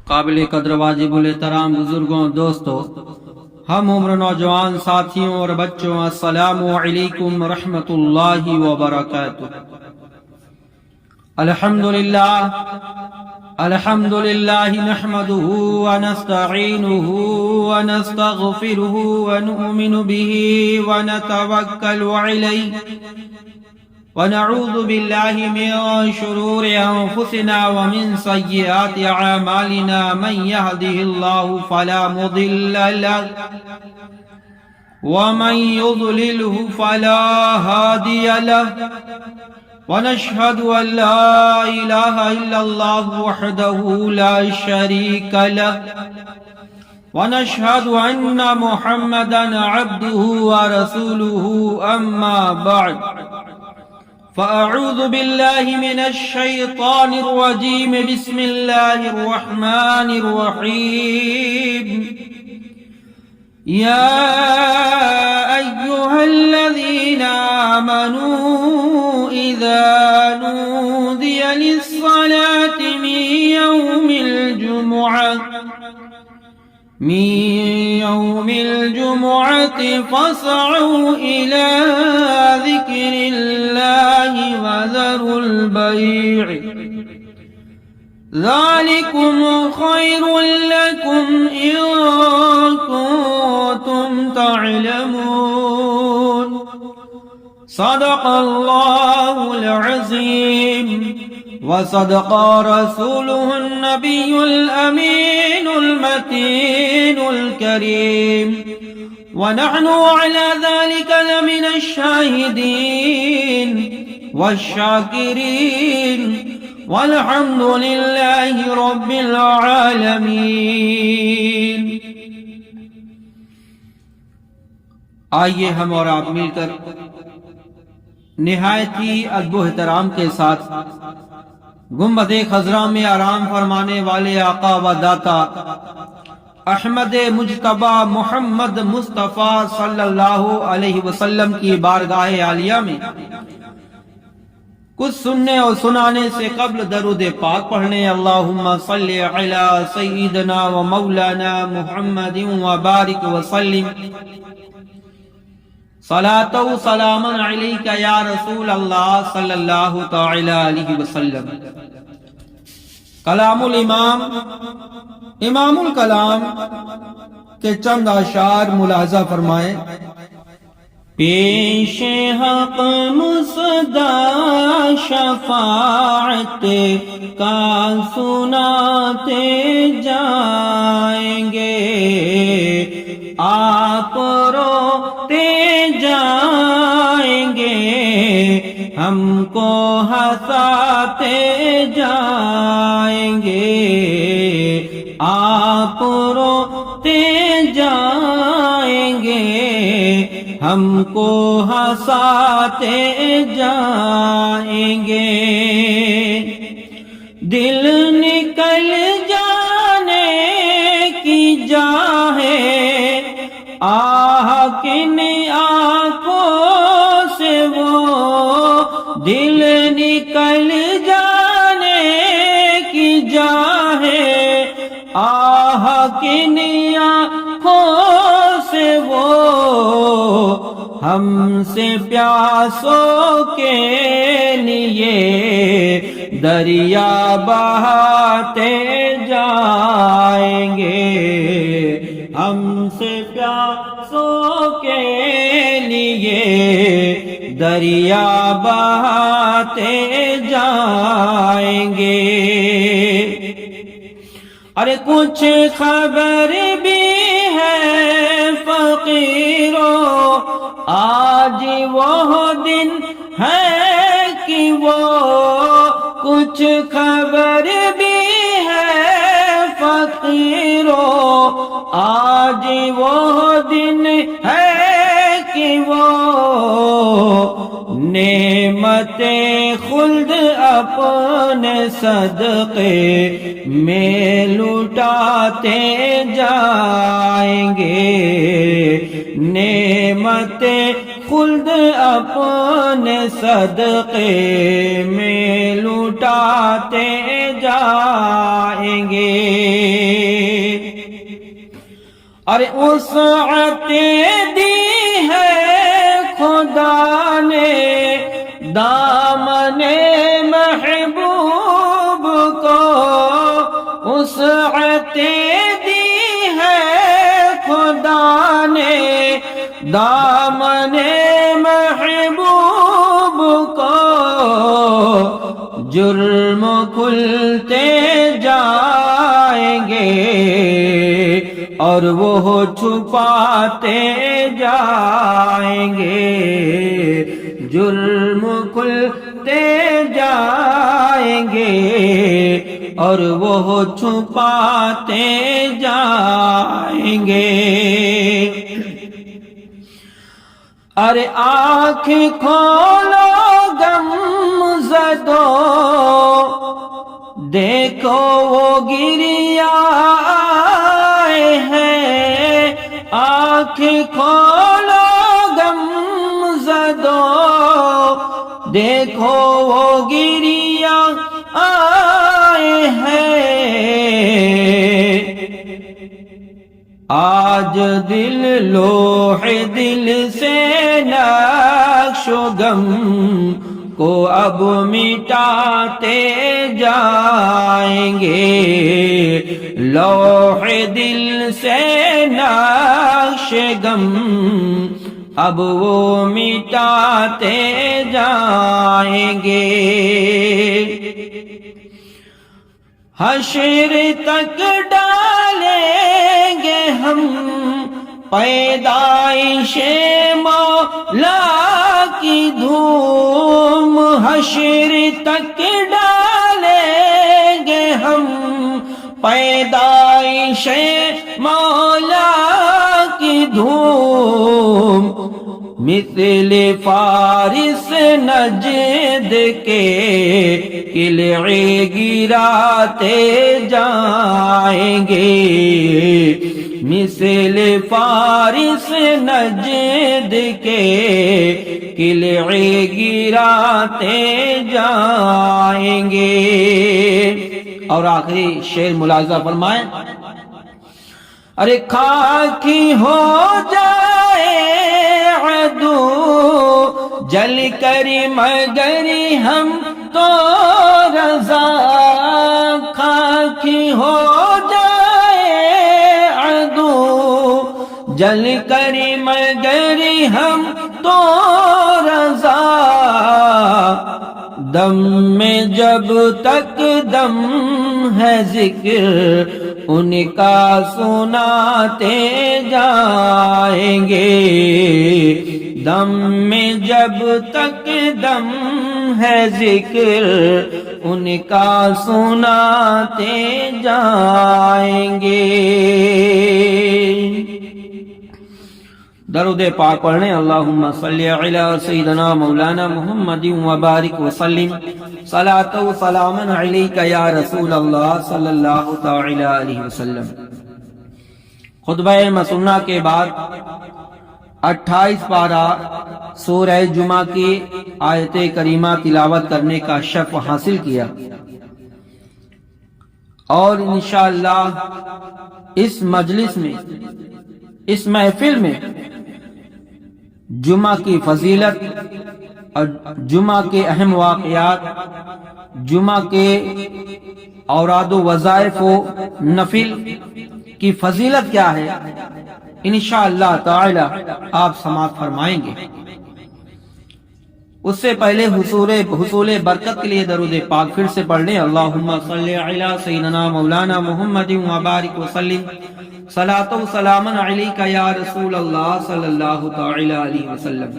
قابل قدر واجب الاحترام بزرگوں، دوستوں، ہم عمر نوجوان ساتھیوں اور بچوں، السلام علیکم ورحمۃ اللہ وبرکاتہ۔ الحمد للہ نحمده ونستعینه ونستغفره ونؤمن به ونتوکل علیہ ونعوذ باللہ من شرور انفسنا ومن سیئات اعمالنا، من يهده اللہ فلا مضل له ومن يضلله فلا هادي له، ونشهد ان لا اله الا الله وحده لا شريك له، ونشهد ان محمدا عبده ورسوله، اما بعد فأعوذ بالله من الشيطان الرجيم، بسم الله الرحمن الرحيم، يا أيها الذين آمنوا إذا نودي للصلاة من يوم الجمعة فاسعوا إلى ذكر الله وذروا البيع، ذلكم خير لكم إن كنتم تعلمون، صدق الله العظيم وصدق رسوله النبي الأمين المتين الكريم، ونحن على ذلك لمن الشاهدين والشاكرين، والحمد لله رب العالمين۔ آئیے ہم اور آپ مل کر نہایت ہی ادب و احترام کے ساتھ گنبد خضرا میں آرام فرمانے والے آقا و داتا احمد مجتبی محمد مصطفیٰ صلی اللہ علیہ وسلم کی بارگاہ عالیہ میں کچھ سننے اور سنانے سے قبل درود پاک پڑھنے۔ اللہم صلی علی سیدنا و مولانا محمد و بارک وسلم، صلاۃ و سلام علیک یا رسول اللہ صلی اللہ تعالی علیہ وسلم۔ کلام الامام، امام الکلام کے چند اشعار ملاحظہ فرمائیں۔ پیش حق مصدع شفاعت کا سناتے جائیں گے، آپ روتے جائیں گے، ہم کو ہنساتے جائیں گے، آپ روتے جائیں گے، ہم کو ہنساتے جائیں گے، دل نکل جانے کی جاہے آہ کن آنکھوں سے وہ، دل نکل جانے کی جاہے آہ کن آنکھوں سے وہ، ہم سے پیاسوں کے لیے دریا بہاتے جائیں گے، ہم سے پیاسوں کے لیے دریا بہاتے جائیں گے۔ ارے کچھ خبر بھی ہے فقیروں، آج وہ دن ہے کہ وہ، کچھ خبر بھی ہے فقیروں، آج وہ دن ہے کہ وہ، نعمت خلد اپنے صدقے میں لٹاتے جائیں گے، نعمت خلد اپنے صدقے میں لٹاتے جائیں گے۔ ارے وسعتیں دی ہے خدا نے دامن محبوب کو، وسعتیں دی ہے خدا نے دامن محبوب کو، جرم کھلتے جائیں گے اور وہ چھپاتے جائیں گے، جرم کھلتے جائیں گے اور وہ چھپاتے جائیں گے۔ ارے آنکھیں کھولو غم زدو، دیکھو وہ گریا آئے ہیں، آنکھیں کھولو غم زدو، دیکھو وہ گریا آئے ہیں۔ آج دل لوح دل سے نقش و غم کو اب مٹاتے جائیں گے، لوح دل سے نقش غم اب وہ مٹاتے جائیں گے۔ حشر تک ڈالیں گے ہم پیدائش مولا کی دھوم، حشر تک ڈالیں گے ہم پیدائش مولا کی دھوم، مثل فارس نجد کے قلعے گراتے جائیں گے، مثل فارس نجد کے قلعے گراتے جائیں گے۔ اور آخری شعر ملاحظہ فرمائیں، ارے خاکی ہو جائے عدو جل کر مگر ہم تو رضا، خاکی ہو جائے عدو جل کر مگر ہم تو رضا، دم میں جب تک دم ہے ذکر ان کا سناتے جائیں گے، دم میں جب تک دم ہے ذکر ان کا سناتے جائیں گے۔ درود پاک پڑھنے، اللہم صلی علی سیدنا مولانا محمد وبارک وسلم، صلاۃ و سلام علیک یا رسول اللہ صلی اللہ تعالی علیہ وسلم۔ خطبہ مسنہ کے بعد 28 پارہ سورہ جمعہ کی آیت کریمہ تلاوت کرنے کا شرف حاصل کیا، اور انشاءاللہ اس مجلس میں، اس محفل میں جمعہ کی فضیلت اور جمعہ کے اہم واقعات، جمعہ کے اوراد و وظائف و نفل کی فضیلت کیا ہے، انشاءاللہ تعالی آپ سماعت فرمائیں گے۔ اس سے پہلے حصول برکت کے لیے درود پاک پھر سے پڑھ لیں، اللہم صلی علی سیدنا مولانا محمد وبارک وسلم، صلاۃ و سلام علیک یا رسول اللہ صلی اللہ تعالی علیہ وسلم۔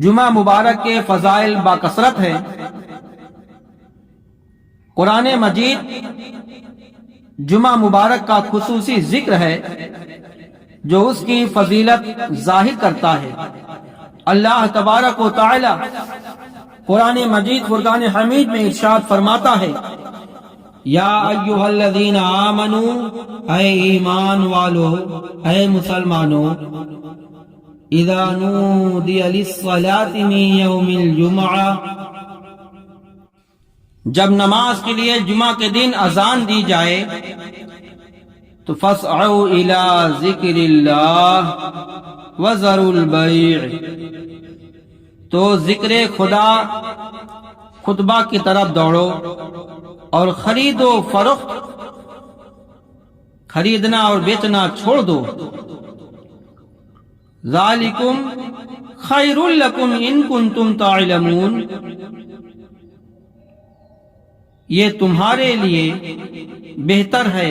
جمعہ مبارک کے فضائل باکثرت ہیں۔ قرآن مجید جمعہ مبارک کا خصوصی ذکر ہے جو اس کی فضیلت ظاہر کرتا ہے۔ اللہ تبارک و تعالی قرآن مجید فرقان حمید میں ارشاد فرماتا ہے، یا ایھا الذین آمنوا، اے ایمان والو، اے مسلمانوں، اذا نودی للصلاۃ من یوم الجمعہ، جب نماز کے لیے جمعہ کے دن اذان دی جائے، تو فاسعوا الی ذکر اللہ وذروا البیع، تو ذکر خدا خطبہ کی طرف دوڑو اور خرید و فروخت، خریدنا اور بیچنا چھوڑ دو. ذالکم خیر لکم ان کنتم تعلمون، یہ تمہارے لیے بہتر ہے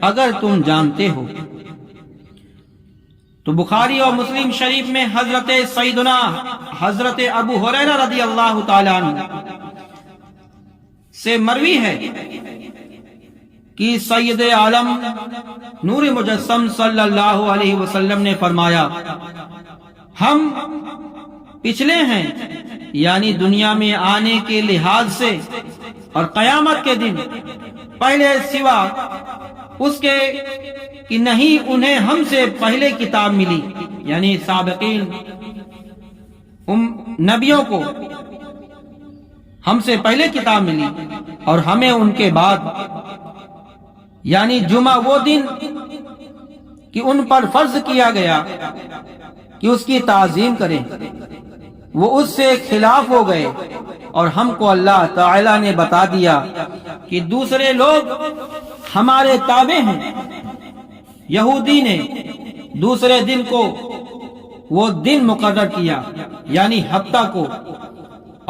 اگر تم جانتے ہو. تو بخاری اور مسلم شریف میں حضرت سیدنا حضرت ابو ہریرہ رضی اللہ تعالیٰ عنہ سے مروی ہے کہ سید عالم نور مجسم صلی اللہ علیہ وسلم نے فرمایا، ہم پچھلے ہیں، یعنی دنیا میں آنے کے لحاظ سے اور قیامت کے دن پہلے سوا اس کے کہ نہیں انہیں ہم سے پہلے کتاب ملی، یعنی سابقین نبیوں کو ہم سے پہلے کتاب ملی اور ہمیں ان کے بعد، یعنی جمعہ وہ دن کہ ان پر فرض کیا گیا کہ اس کی تعظیم کریں، وہ اس سے خلاف ہو گئے اور ہم کو اللہ تعالی نے بتا دیا کہ دوسرے لوگ ہمارے تابع ہیں. یہودی نے دوسرے دن کو وہ دن مقرر کیا یعنی ہفتہ کو،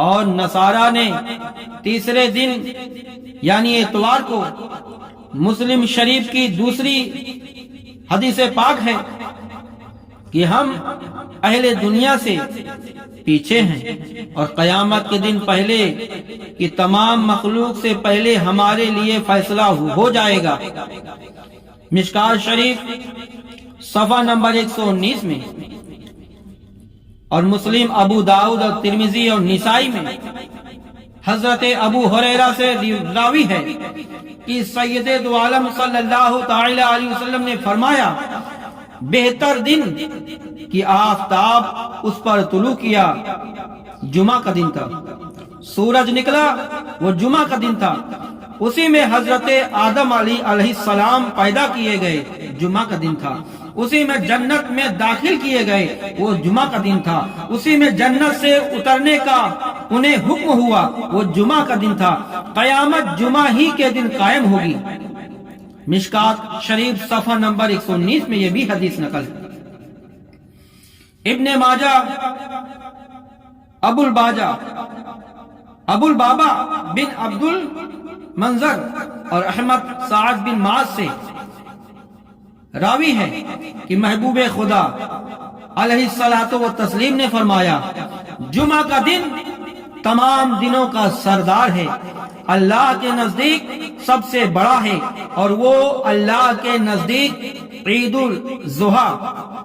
اور نصارہ نے تیسرے دن یعنی اتوار کو. مسلم شریف کی دوسری حدیث پاک ہے کہ ہم اہل دنیا سے پیچھے ہیں اور قیامت کے دن پہلے کہ تمام مخلوق سے پہلے ہمارے لیے فیصلہ ہو جائے گا. مشکات شریف صفحہ نمبر 119 میں، اور مسلم، ابو داؤد اور ترمذی اور نسائی میں حضرت ابو ہریرہ سے راوی ہے کہ سید دو عالم صلی اللہ تعالی علیہ وسلم نے فرمایا، بہتر دن کہ آفتاب اس پر طلوع کیا جمعہ کا دن تھا، سورج نکلا وہ جمعہ کا دن تھا، اسی میں حضرت آدم علیہ السلام پیدا کیے گئے جمعہ کا دن تھا، اسی میں جنت میں داخل کیے گئے وہ جمعہ کا دن تھا، اسی میں جنت سے اترنے کا انہیں حکم ہوا وہ جمعہ کا دن تھا، قیامت جمعہ ہی کے دن قائم ہوگی. مشکات شریف صفحہ نمبر 119 میں یہ بھی حدیث نقل ہے. ابن ماجہ ابو البابا بن عبد المنظر اور احمد سعد بن معاذ سے راوی ہے کہ محبوب خدا علیہ الصلوۃ والتسلیم نے فرمایا، جمعہ کا دن تمام دنوں کا سردار ہے، اللہ کے نزدیک سب سے بڑا ہے، اور وہ اللہ کے نزدیک عید الاضحیٰ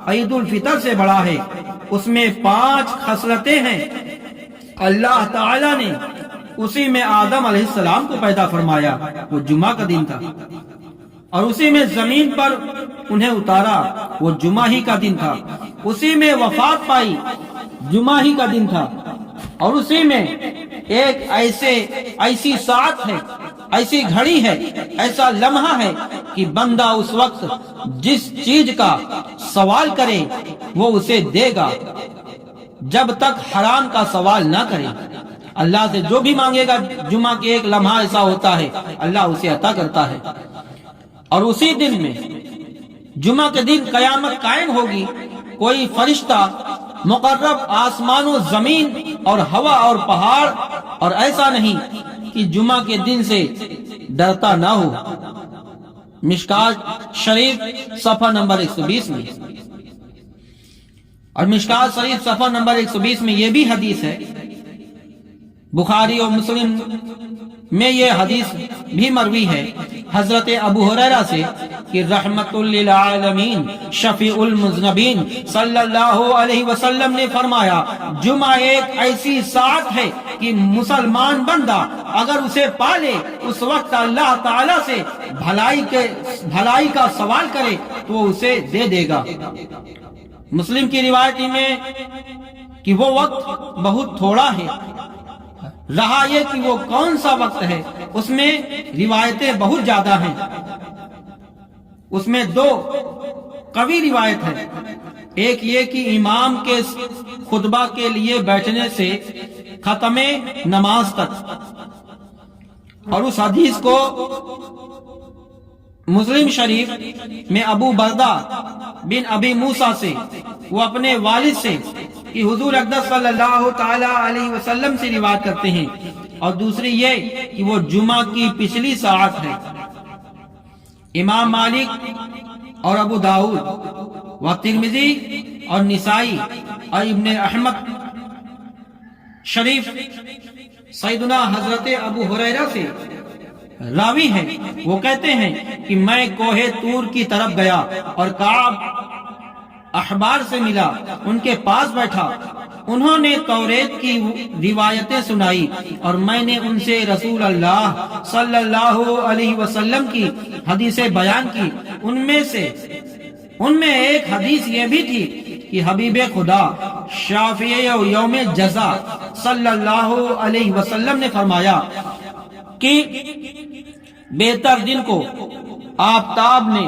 عید الفطر سے بڑا ہے. اس میں 5 خصلتیں ہیں. اللہ تعالی نے اسی میں آدم علیہ السلام کو پیدا فرمایا وہ جمعہ کا دن تھا، اور اسی میں زمین پر انہیں اتارا وہ جمعہ ہی کا دن تھا، اسی میں وفات پائی جمعہ ہی کا دن تھا، اور اسی میں ایک ایسی ساعت ہے، ایسی گھڑی ہے، ایسا لمحہ ہے کہ بندہ اس وقت جس چیز کا سوال کرے وہ اسے دے گا جب تک حرام کا سوال نہ کرے. اللہ سے جو بھی مانگے گا، جمعہ کے ایک لمحہ ایسا ہوتا ہے اللہ اسے عطا کرتا ہے. اور اسی دن میں جمعہ کے دن قیامت قائم ہوگی، کوئی فرشتہ مقرب آسمان و زمین اور ہوا اور پہاڑ اور ایسا نہیں کہ جمعہ کے دن سے ڈرتا نہ ہو. مشکات شریف صفحہ نمبر 120 میں، اور مشکات شریف صفحہ نمبر 120 میں یہ بھی حدیث ہے. بخاری اور مسلم میں یہ حدیث بھی مروی ہے حضرت ابو ہریرہ سے کہ رحمت للعالمین شفیع المذنبین صلی اللہ علیہ وسلم نے فرمایا، جمعہ ایک ایسی ساعت ہے کہ مسلمان بندہ اگر اسے پالے اس وقت اللہ تعالی سے بھلائی کا سوال کرے تو وہ اسے دے دے گا. مسلم کی روایت میں کہ وہ وقت بہت تھوڑا ہے. رہا یہ کہ وہ کون سا وقت ہے، اس میں روایتیں بہت زیادہ ہیں. اس میں دو قوی روایت ہے. ایک یہ کہ امام کے خطبہ کے لیے بیٹھنے سے ختم نماز تک، اور اس حدیث کو مسلم شریف میں ابو بردہ بن ابی موسیٰ سے، وہ اپنے والد سے کہ حضور اقدس صلی اللہ تعالی علیہ وسلم سے روایت کرتے ہیں، اور دوسری یہ کہ وہ جمعہ کی پچھلی ساعت ہے. امام مالک اور ابو داؤد و ترمذی اور نسائی اور ابن احمد شریف سیدنا حضرت ابو ہریرہ سے راوی ہے، وہ کہتے ہیں کہ میں کوہ طور کی طرف گیا اور کعب احبار سے ملا، ان کے پاس بیٹھا. انہوں نے توریت کی روایتیں سنائی اور میں نے ان سے رسول اللہ صلی اللہ علیہ وسلم کی حدیثیں بیان کی. ان میں ایک حدیث یہ بھی تھی کہ حبیب خدا شافعی یوم جزا صلی اللہ علیہ وسلم نے فرمایا کہ بہتر دن کو آفتاب نے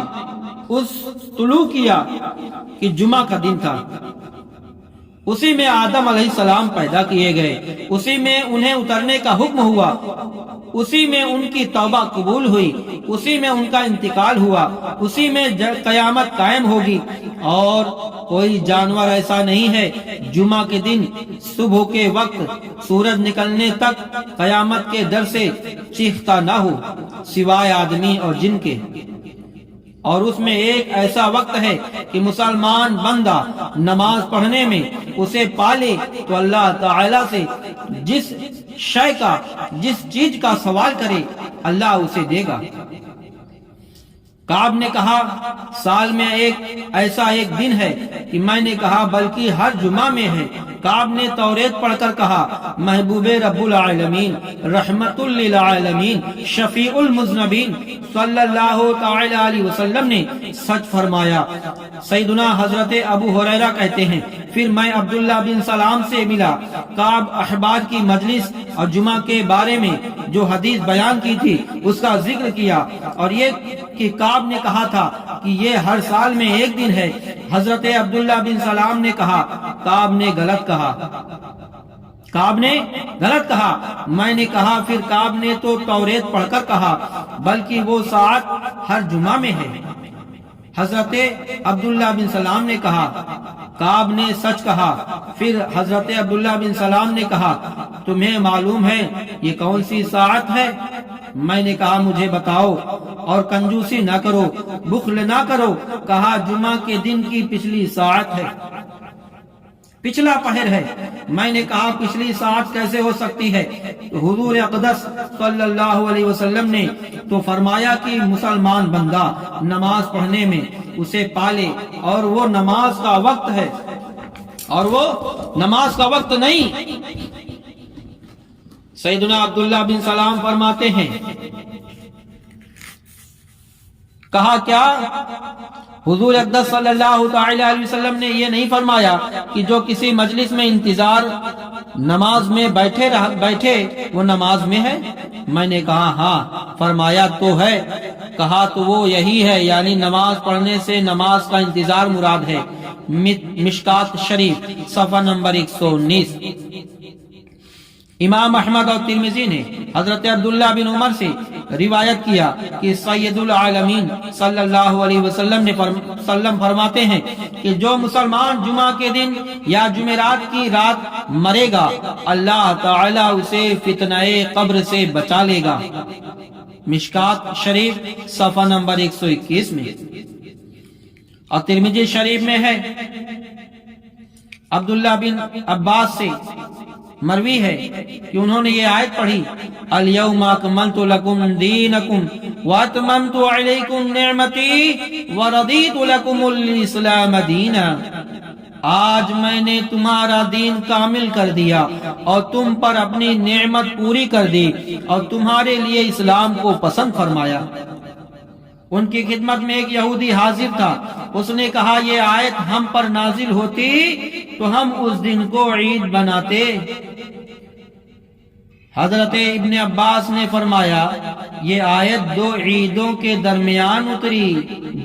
اس طلوع کیا کہ جمعہ کا دن تھا، اسی میں آدم علیہ السلام پیدا کیے گئے، اسی میں انہیں اترنے کا حکم ہوا، اسی میں ان کی توبہ قبول ہوئی، اسی میں ان کا انتقال ہوا، اسی میں قیامت قائم ہوگی. اور کوئی جانور ایسا نہیں ہے جمعہ کے دن صبح کے وقت سورج نکلنے تک قیامت کے ڈر سے چیختا نہ ہو سوائے آدمی اور جن کے. اور اس میں ایک ایسا وقت ہے کہ مسلمان بندہ نماز پڑھنے میں اسے پالے تو اللہ تعالی سے جس شے کا، جس چیز کا سوال کرے اللہ اسے دے گا. کعب نے کہا سال میں ایسا ایک دن ہے کہ میں نے کہا بلکہ ہر جمعہ میں ہے. کعب نے توریت پڑھ کر کہا محبوب رب العالمین رحمت للعالمین شفیع المذنبین صلی اللہ تعالی علیہ وسلم نے سچ فرمایا. سیدنا حضرت ابو ہریرہ کہتے ہیں پھر میں عبداللہ بن سلام سے ملا. کعب احبار کی مجلس اور جمعہ کے بارے میں جو حدیث بیان کی تھی اس کا ذکر کیا، اور یہ کہ کعب نے کہا تھا کہ یہ ہر سال میں ایک دن ہے. حضرت عبداللہ بن سلام نے کہا کعب نے غلط کہا. کعب نے غلط کہا. میں نے کہا پھر کعب نے تو توریت پڑھ کر کہا بلکہ وہ ساعت ہر جمعہ میں ہے. حضرت عبداللہ بن سلام نے کہا کعب نے سچ کہا. پھر حضرت عبداللہ بن سلام نے کہا تمہیں معلوم ہے یہ کون سی ساعت ہے؟ میں نے کہا مجھے بتاؤ اور کنجوسی نہ کرو، بخل نہ کرو. کہا جمعہ کے دن کی پچھلی ساعت ہے، پچھلا پہر ہے. میں نے کہا پچھلی ساعت کیسے ہو سکتی ہے؟ تو حضور اقدس صلی اللہ علیہ وسلم نے تو فرمایا کہ مسلمان بندہ نماز پڑھنے میں اسے پالے، اور وہ نماز کا وقت ہے اور وہ نماز کا وقت نہیں. سیدنا عبداللہ بن سلام فرماتے ہیں کہا کیا حضور اقدس صلی اللہ تعالی علیہ وسلم نے یہ نہیں فرمایا کہ جو کسی مجلس میں انتظار نماز میں بیٹھے وہ نماز میں ہے؟ میں نے کہا ہاں. فرمایا تو ہے. کہا تو وہ یہی ہے، یعنی نماز پڑھنے سے نماز کا انتظار مراد ہے. مشکات شریف صفحہ نمبر 119. امام احمد اور ترمذی نے حضرت عبداللہ بن عمر سے روایت کیا کہ سید العالمین صلی اللہ علیہ وسلم فرماتے ہیں کہ جو مسلمان جمعہ کے دن یا جمعرات کی رات مرے گا اللہ تعالی اسے فتنہ قبر سے بچا لے گا. مشکات شریف صفحہ نمبر 121 میں. اور ترمذی شریف میں ہے عبداللہ بن عباس سے مروی ہے کہ انہوں نے یہ آیت پڑھی الیوم اکملت لکم دینکم واتممت علیکم نعمتی ورضیت لکم الاسلام دینا. آج میں نے تمہارا دین کامل کر دیا اور تم پر اپنی نعمت پوری کر دی اور تمہارے لیے اسلام کو پسند فرمایا. ان کی خدمت میں ایک یہودی حاضر تھا. اس نے کہا یہ آیت ہم پر نازل ہوتی تو ہم اس دن کو عید بناتے. حضرت ابن عباس نے فرمایا یہ آیت 2 عیدوں کے درمیان اتری،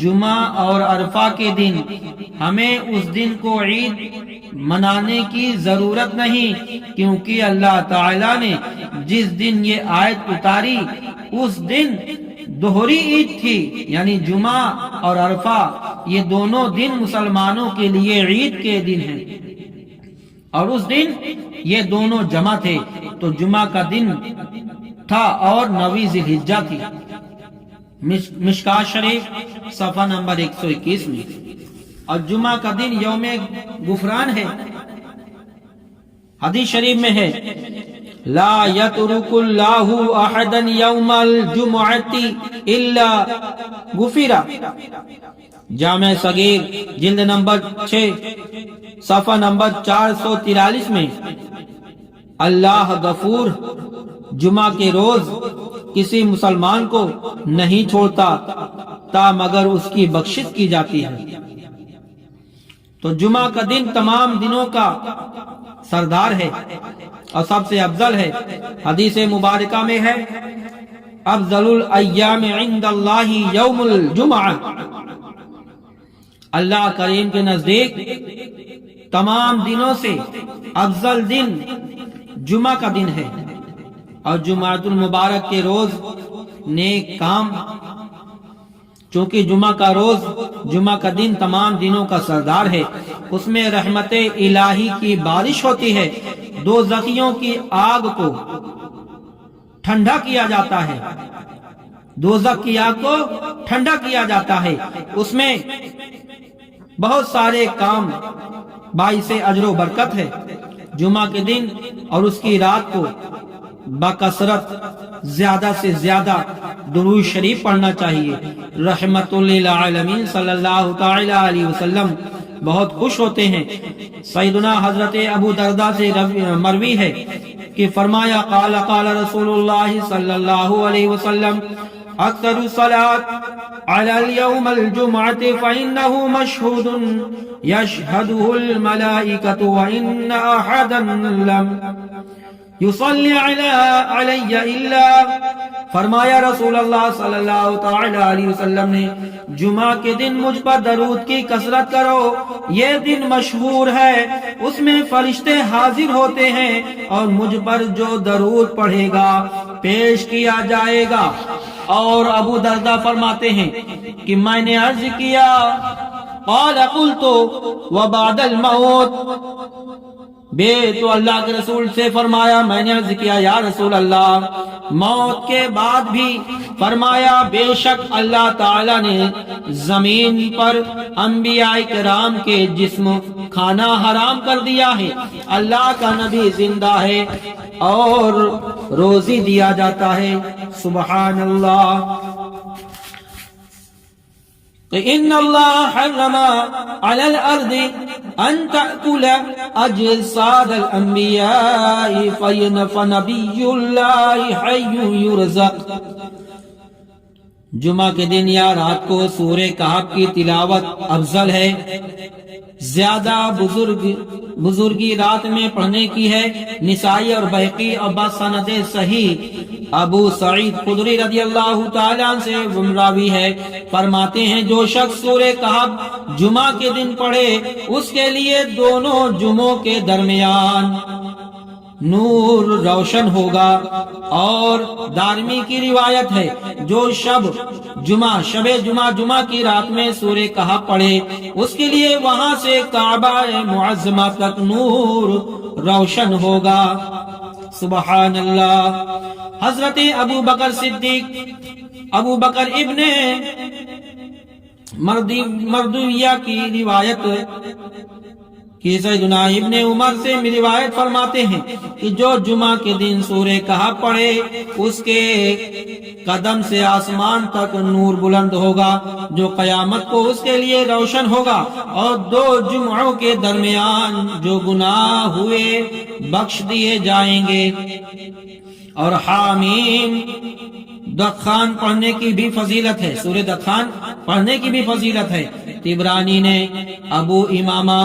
جمعہ اور عرفہ کے دن۔ ہمیں اس دن کو عید منانے کی ضرورت نہیں، کیونکہ اللہ تعالیٰ نے جس دن یہ آیت اتاری اس دن دوہری عید تھی، یعنی جمعہ اور عرفہ یہ دونوں دن مسلمانوں کے لیے عید کے دن ہیں، اور اس دن یہ دونوں جمع تھے، تو جمعہ کا دن تھا اور 9 ذی الحجہ تھی۔ مشکاۃ شریف صفحہ نمبر 121 میں۔ اور جمعہ کا دن یوم غفران ہے۔ حدیث شریف میں ہے لا یترک اللہ احدا یوم الجمعۃ الا غفر، جامع صغیر جلد نمبر 6 صفحہ نمبر 443 میں، اللہ غفور جمعہ کے روز کسی مسلمان کو نہیں چھوڑتا تا مگر اس کی بخشش کی جاتی ہے۔ تو جمعہ کا دن تمام دنوں کا سردار ہے اور سب سے افضل ہے۔ حدیث مبارکہ میں ہے افضل الایام عند اللہ یوم الجمعہ، اللہ کریم کے نزدیک تمام دنوں سے افضل دن جمعہ کا دن ہے، اور جمعۃ المبارک کے روز نیک کام، چونکہ جمعہ کا روز، جمعہ کا دن تمام دنوں کا سردار ہے، اس میں رحمت الہی کی بارش ہوتی ہے، دوزخیوں کی آگ کو ٹھنڈا کیا جاتا ہے، دوزخ کی آگ کو ٹھنڈا کیا جاتا ہے، اس میں بہت سارے کام باعث اجر و برکت ہے۔ جمعہ کے دن اور اس کی رات کو بکثرت زیادہ سے زیادہ درود شریف پڑھنا چاہیے۔ رحمت للعالمین صلی اللہ تعالی علیہ وسلم بہت خوش ہوتے ہیں۔ سیدنا حضرت ابو درداء سے مروی ہے کہ فرمایا قال قال رسول اللہ صلی اللہ علیہ وسلم اکثر الصلاة على اليوم الجمعة فإنه مشهود يشهده الملائكة وإن أحدا لم يصلي علی الا، فرمایا رسول اللہ صلی اللہ تعالی علیہ وسلم نے جمعہ کے دن مجھ پر درود کی کثرت کرو، یہ دن مشہور ہے، اس میں فرشتے حاضر ہوتے ہیں اور مجھ پر جو درود پڑھے گا پیش کیا جائے گا۔ اور ابو درداء فرماتے ہیں کہ میں نے عرض کیا قال قلت وبعد الموت، بے تو اللہ کے رسول سے فرمایا میں نے عرض کیا یا رسول اللہ موت کے بعد بھی؟ فرمایا بے شک اللہ تعالی نے زمین پر انبیاء کرام کے جسم کھانا حرام کر دیا ہے، اللہ کا نبی زندہ ہے اور روزی دیا جاتا ہے، سبحان اللہ۔ ان اللہ حرم علی الارض ان تأکل اجساد الانبیاء فنبی اللہ حی یرزق۔ جمعہ کے دن یا رات کو سورہ کہف کی تلاوت افضل ہے، زیادہ بزرگی رات میں پڑھنے کی ہے۔ نسائی اور بہقی اور بسند صحیح ابو سعید خدری رضی اللہ تعالیٰ عنہ سے راوی ہے، فرماتے ہیں جو شخص سورہ کہف جمعہ کے دن پڑھے اس کے لیے دونوں جمعوں کے درمیان نور روشن ہوگا۔ اور دارمی کی روایت ہے جو شب جمعہ کی رات میں سورہ کہف پڑھے اس کے لیے وہاں سے کعبہ معظمہ تک نور روشن ہوگا، سبحان اللہ۔ حضرت ابو بکر صدیق ابو بکر ابن مردویہ کی روایت کہ سیدنا ابن عمر سے روایت فرماتے ہیں کہ جو جمعہ کے دن سورہ کہف پڑھے اس کے قدم سے آسمان تک نور بلند ہوگا جو قیامت کو اس کے لیے روشن ہوگا، اور 2 جمعوں کے درمیان جو گناہ ہوئے بخش دیے جائیں گے۔ اور حامیم دخان پڑھنے کی بھی فضیلت ہے، سورہ دخان پڑھنے کی بھی فضیلت ہے۔ طبرانی نے ابو امامہ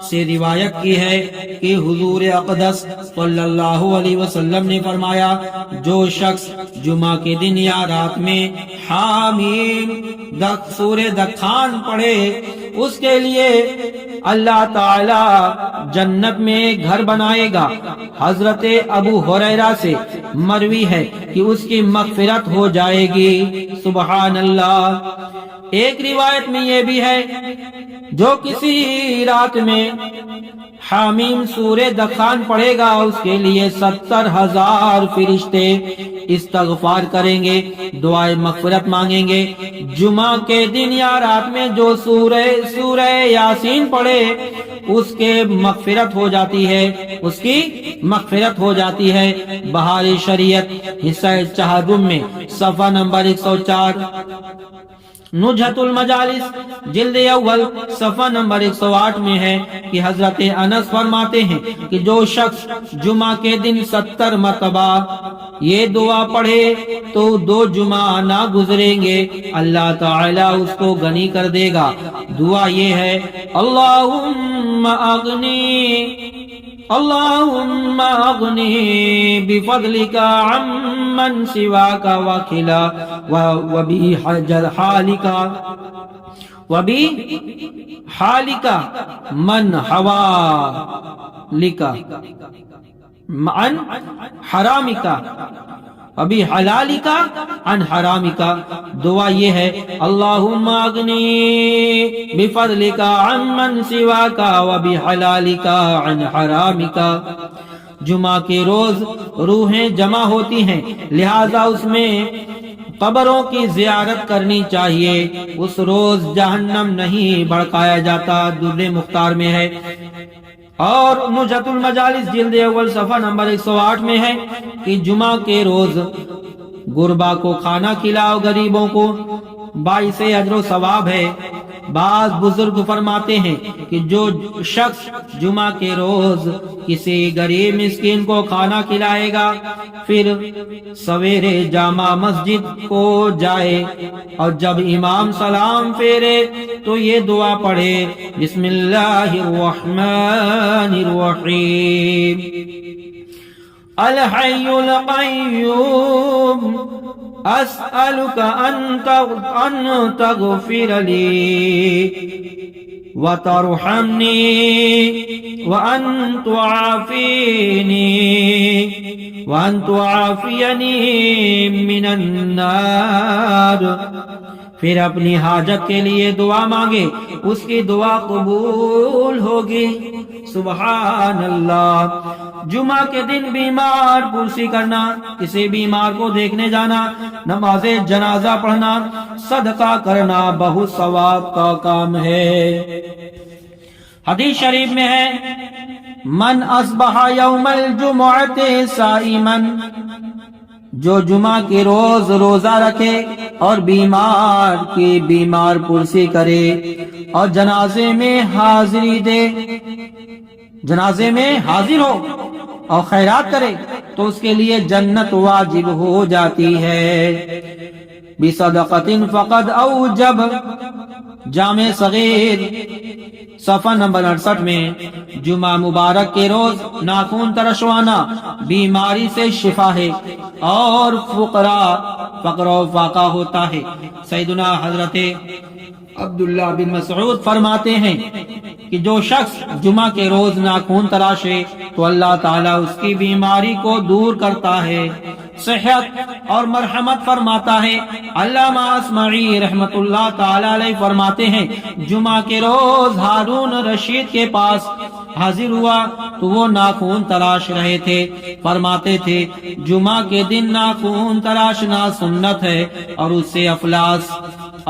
سے روایت کی ہے کہ حضور اقدس صلی اللہ علیہ وسلم نے فرمایا، جو شخص جمعہ کے دن یا رات میں حامیم سورہ دخان پڑھے، اس کے لیے اللہ تعالی جنت میں گھر بنائے گا۔ حضرت ابو ہریرہ سے مروی ہے کہ اس کی مغفرت ہو جائے گی۔ سبحان اللہ۔ ایک روایت میں یہ بھی ہے، جو کسی رات میں حامیم سورہ دخان پڑھے گا، اس کے لیے 70,000 فرشتے استغفار کریں گے، دعائے مغفرت مانگیں گے۔ جمعہ کے دن یا رات میں جو سورہ یاسین پڑھے، اس کے مغفرت ہو جاتی ہے، اس کی مغفرت ہو جاتی ہے۔ بہار شریعت حصہ چہارم میں صفحہ نمبر 104، نجھت المجالس جلد اول صفحہ نمبر 108 میں ہے کہ حضرت انس فرماتے ہیں کہ جو شخص جمعہ کے دن 70 مرتبہ یہ دعا پڑھے تو 2 جمعہ نہ گزریں گے، اللہ تعالیٰ اس کو غنی کر دے گا۔ دعا یہ ہے، اللہم اغنی بفضلک عمن سواک وکلا وبحالک من حوالک عن حرامک ابھی حلالک عن حرامک۔ دعا یہ ہے، اللہم اغنی بفضلک عمن سواک وبحلالک عن حرامک۔ جمعہ کے روز روحیں جمع ہوتی ہیں، لہذا اس میں قبروں کی زیارت کرنی چاہیے۔ اس روز جہنم نہیں بھڑکایا جاتا، در مختار میں ہے۔ اور نجھت المجالس جلد اول صفحہ نمبر 108 میں ہے کہ جمعہ کے روز غربا کو کھانا کھلاؤ، غریبوں کو، باعث اجر و ثواب ہے۔ بعض بزرگ فرماتے ہیں کہ جو شخص جمعہ کے روز کسی غریب مسکین کو کھانا کھلائے گا، پھر سویرے جامع مسجد کو جائے اور جب امام سلام پھیرے تو یہ دعا پڑھے، بسم اللہ الرحمن الرحیم، الحی القیوم اسألک ان تغفر لی وترحمنی وان تعافینی من النار۔ پھر اپنی حاجت کے لیے دعا مانگے، اس کی دعا قبول ہوگی۔ سبحان اللہ۔ جمعہ کے دن بیمار پرسی کرنا، کسی بیمار کو دیکھنے جانا، نماز جنازہ پڑھنا، صدقہ کرنا بہت ثواب کا کام ہے۔ حدیث شریف میں ہے، من اصبح یوم الجمعۃ صائما، جو جمعہ کے روز روزہ رکھے اور بیمار کی بیمار پرسی کرے اور جنازے میں حاضری دے، جنازے میں حاضر ہو اور خیرات کرے تو اس کے لیے جنت واجب ہو جاتی ہے۔ بصدقۃ فقد اوجب، جامع صغیر صفحہ نمبر 68 میں، جمعہ مبارک کے روز ناخن ترشوانا بیماری سے شفا ہے اور فقر و فاقہ ہوتا ہے۔ سیدنا حضرت عبداللہ بن مسعود فرماتے ہیں کہ جو شخص جمعہ کے روز ناخن تراشے تو اللہ تعالیٰ اس کی بیماری کو دور کرتا ہے، صحت اور مرحمت فرماتا ہے۔ علامہ اصمعی رحمت اللہ تعالی علیہ فرماتے ہیں، جمعہ کے روز ہارون رشید کے پاس حاضر ہوا تو وہ ناخن تراش رہے تھے۔ فرماتے تھے، جمعہ کے دن ناخن تراشنا سنت ہے اور اس سے افلاس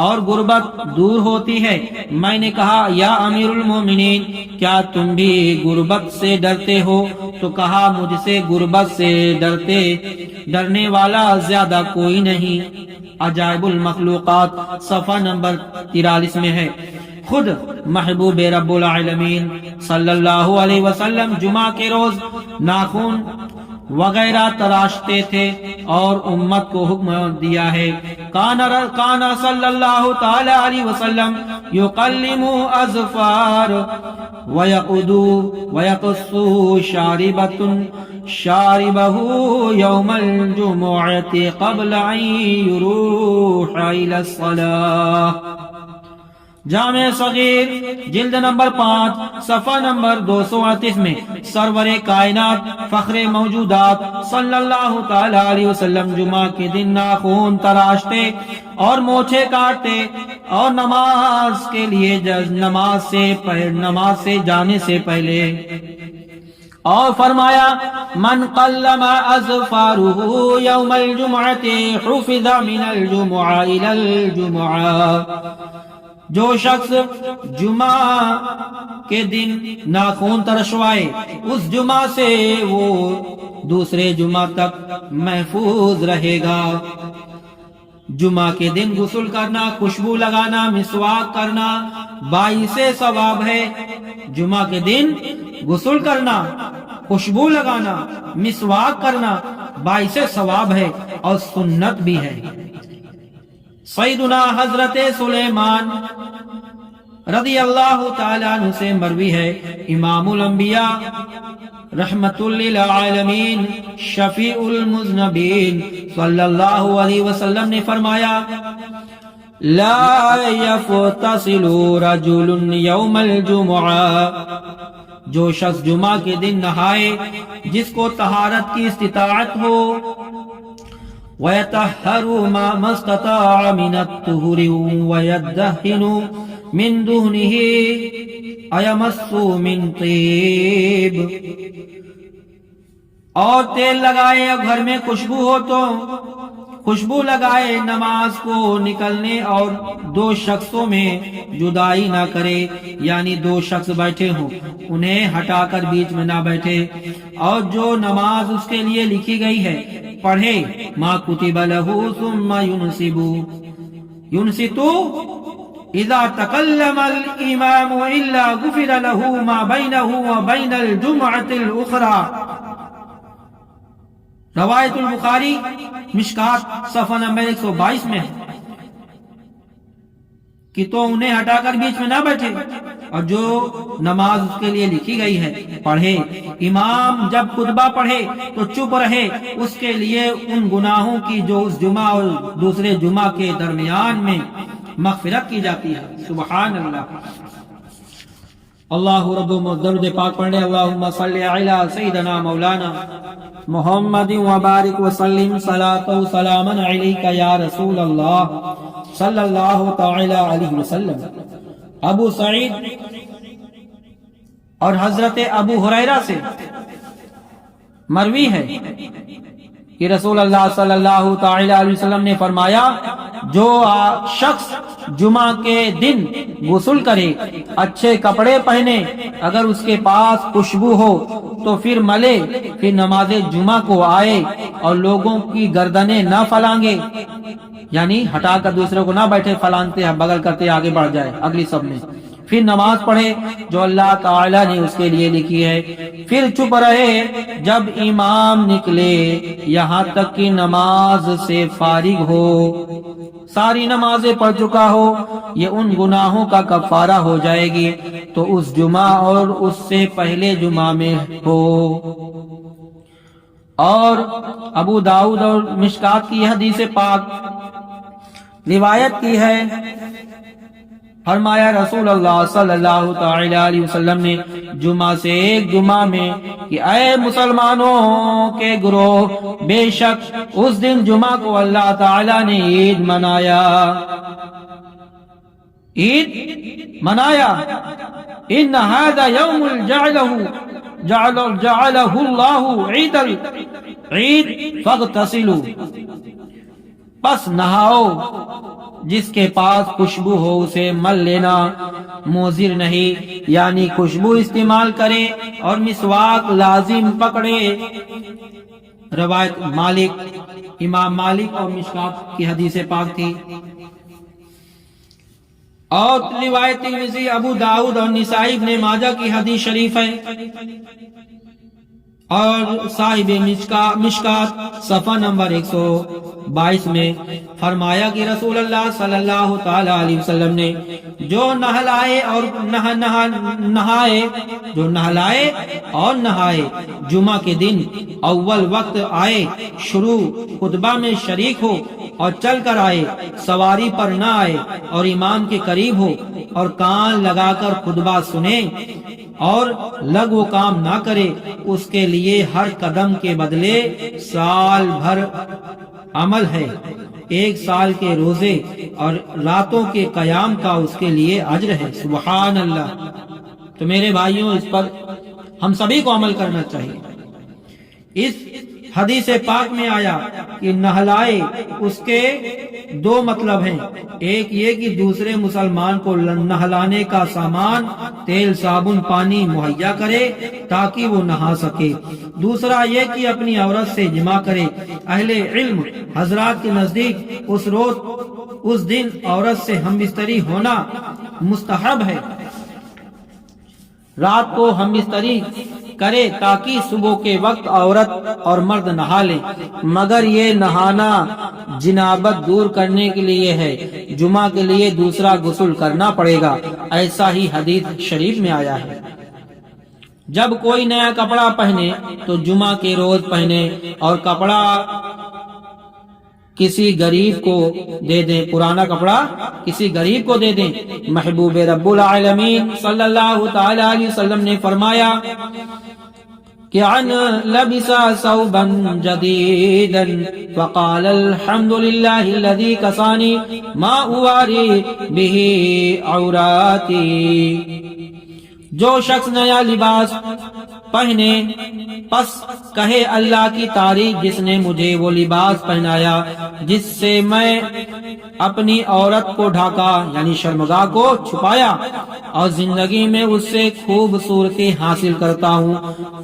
اور غربت دور ہوتی ہے۔ میں نے کہا، یا امیر المومنین، کیا تم بھی غربت سے ڈرتے ہو؟ تو کہا، مجھ سے غربت سے ڈرنے والا زیادہ کوئی نہیں۔ عجائب المخلوقات صفحہ نمبر 43 میں ہے۔ خود محبوب رب العالمین صلی اللہ علیہ وسلم جمعہ کے روز ناخن وغیرہ تراشتے تھے اور امت کو حکم دیا ہے. کان صلی اللہ تعالی علیہ وسلم یقلم اظفار ویقص شاربہ یوم الجمعۃ قبل ان یروح الی الصلاۃ. جامع صغیر جلد نمبر 5 صفحہ نمبر 238 میں سرور کائنات فخر موجودات صلی اللہ تعالی علیہ وسلم جمعہ کے دن ناخن تراشتے اور مونچھیں کاٹتے اور نماز کے لیے نماز سے جانے سے پہلے اور فرمایا من قلم اظفارہ یوم الجمعۃ حفظ من الجمعہ الی الجمعہ. جو شخص جمعہ کے دن ناخن ترشوائے اس جمعہ سے وہ دوسرے جمعہ تک محفوظ رہے گا. جمعہ کے دن غسل کرنا، خوشبو لگانا، مسواک کرنا باعث ثواب ہے. جمعہ کے دن غسل کرنا، خوشبو لگانا، مسواک کرنا باعث ثواب ہے اور سنت بھی ہے. سیدنا حضرت سلیمان رضی اللہ تعالیٰ عنہ سے مروی ہے، امام الانبیاء رحمت للعالمین شفیع المذنبین صلی اللہ علیہ وسلم نے فرمایا لا یغتسل رجل یوم الجمعہ. جو شخص جمعہ کے دن نہائے جس کو طہارت کی استطاعت ہو، وَيَطَهَّرُ مَا اسْتَطَاعَ مِنَ الطُّهُورِ وَيَدَّهِنُ مِن دُهْنِهِ أَيَمَسُّ مِن طِيبٍ. اور تیل لگائے اور گھر میں خوشبو ہو تو خوشبو لگائے، نماز کو نکلنے اور دو شخصوں میں جدائی نہ کرے، یعنی دو شخص بیٹھے ہوں انہیں ہٹا کر بیچ میں نہ بیٹھے، اور جو نماز اس کے لیے لکھی گئی ہے پڑھے. ما کتب لہ ثم ینصت اذا تکلم الامام الا غفر لہ ما بینہ وبین الجمعۃ الاخری. روایت البخاری مشکات صفحہ نمبر 122 میں ہے کہ تو انہیں ہٹا کر بیچ میں نہ بیٹھے اور جو نماز اس کے لیے لکھی گئی ہے پڑھے. امام جب خطبہ پڑھے تو چپ رہے، اس کے لیے ان گناہوں کی جو اس جمعہ اور دوسرے جمعہ کے درمیان میں مغفرت کی جاتی ہے. سبحان اللہ. اللہ رب درود پاک پڑھے. اللہم صلی علی سیدنا مولانا محمد وبارک وسلم صلاۃ و سلاما علیک یا رسول اللہ صلی اللہ تعالی علیہ وسلم. ابو سعید اور حضرت ابو ہریرہ سے مروی ہے کہ رسول اللہ صلی اللہ تعالی علیہ وسلم نے فرمایا جو شخص جمعہ کے دن غسل کرے، اچھے کپڑے پہنے، اگر اس کے پاس خوشبو ہو تو پھر ملے، پھر نماز جمعہ کو آئے اور لوگوں کی گردنیں نہ پھلانگے، یعنی ہٹا کر دوسرے کو نہ بیٹھے پھلانتے ہیں بغل کرتے آگے بڑھ جائے اگلی سب میں، پھر نماز پڑھے جو اللہ تعالی نے اس کے لیے لکھی ہے، پھر چپ رہے جب امام نکلے یہاں تک کہ نماز سے فارغ ہو، ساری نمازیں پڑھ چکا ہو، یہ ان گناہوں کا کفارہ ہو جائے گی تو اس جمعہ اور اس سے پہلے جمعہ میں ہو. اور ابو داؤد اور مشکات کی حدیث پاک روایت کی ہے، فرمایا رسول اللہ صلی اللہ تعالی علیہ وسلم نے جمعہ سے ایک جمعہ میں کہ اے مسلمانوں کے گروہ، بے شک اس دن جمعہ کو اللہ تعالی نے عید منایا، عید منایا. ان هذا يوم جعله اللہ عید فاغتسلوا، پس نہاؤ، جس کے پاس خوشبو ہو اسے مل لینا، موزر نہیں، یعنی خوشبو استعمال کرے اور مسواک لازم پکڑے. روایت مالک، امام مالک اور مشکات کی حدیث پاک تھی. اور روایت ترمذی، ابو داؤد اور نسائی ابن ماجہ کی حدیث شریف ہے. اور صاحب مشکات صفحہ نمبر 122 میں فرمایا کہ رسول اللہ صلی اللہ تعالی علیہ وسلم نے جو نہلائے اور نہائے جمعہ کے دن اول وقت آئے، شروع خطبہ میں شریک ہو اور چل کر آئے، سواری پر نہ آئے اور امام کے قریب ہو اور کان لگا کر خطبہ سنے اور لغو کام نہ کرے، اس کے لیے ہر قدم کے بدلے سال بھر عمل ہے، 1 سال کے روزے اور راتوں کے قیام کا اس کے لیے اجر ہے۔ سبحان اللہ۔ تو میرے بھائیوں، اس پر ہم سبھی کو عمل کرنا چاہیے۔ اس حدیث پاک میں آیا کہ نہلائے، اس کے 2 مطلب ہیں، ایک یہ کہ دوسرے مسلمان کو نہلانے کا سامان، تیل، صابن، پانی مہیا کرے تاکہ وہ نہا سکے، دوسرا یہ کہ اپنی عورت سے جماع کرے۔ اہل علم حضرات کے نزدیک اس دن عورت سے ہم بستری ہونا مستحب ہے، رات کو ہم بستری کرے تاکہ صبح کے وقت عورت اور مرد نہا لیں، مگر یہ نہانا جنابت دور کرنے کے لیے ہے، جمعہ کے لیے دوسرا غسل کرنا پڑے گا، ایسا ہی حدیث شریف میں آیا ہے۔ جب کوئی نیا کپڑا پہنے تو جمعہ کے روز پہنے اور کپڑا کسی غریب کو دے دیں، پرانا کپڑا کسی غریب کو دے دیں۔ محبوب رب العالمین صلی اللہ تعالی علیہ وسلم نے فرمایا کہ عن لبس ثوبا جديدا فقال الحمد لله الذي كساني ما اواري به عوراتي، جو شخص نیا لباس پہنے پس کہے اللہ کی تعریف جس نے مجھے وہ لباس پہنایا جس سے میں اپنی عورت کو ڈھانکا، یعنی شرمگاہ کو چھپایا، اور زندگی میں اس سے خوبصورتی حاصل کرتا ہوں،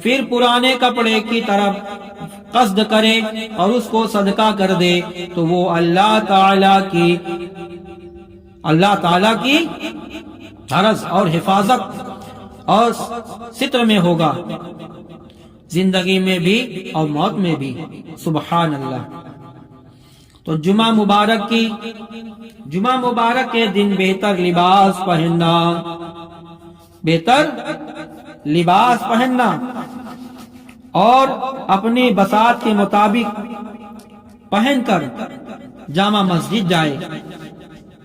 پھر پرانے کپڑے کی طرف قصد کرے اور اس کو صدقہ کر دے تو وہ اللہ تعالی کی حرس اور حفاظت اور ستر میں ہوگا، زندگی میں بھی اور موت میں بھی۔ سبحان اللہ۔ تو جمعہ مبارک کے دن بہتر لباس پہننا اور اپنی بساط کے مطابق پہن کر جامع مسجد جائے،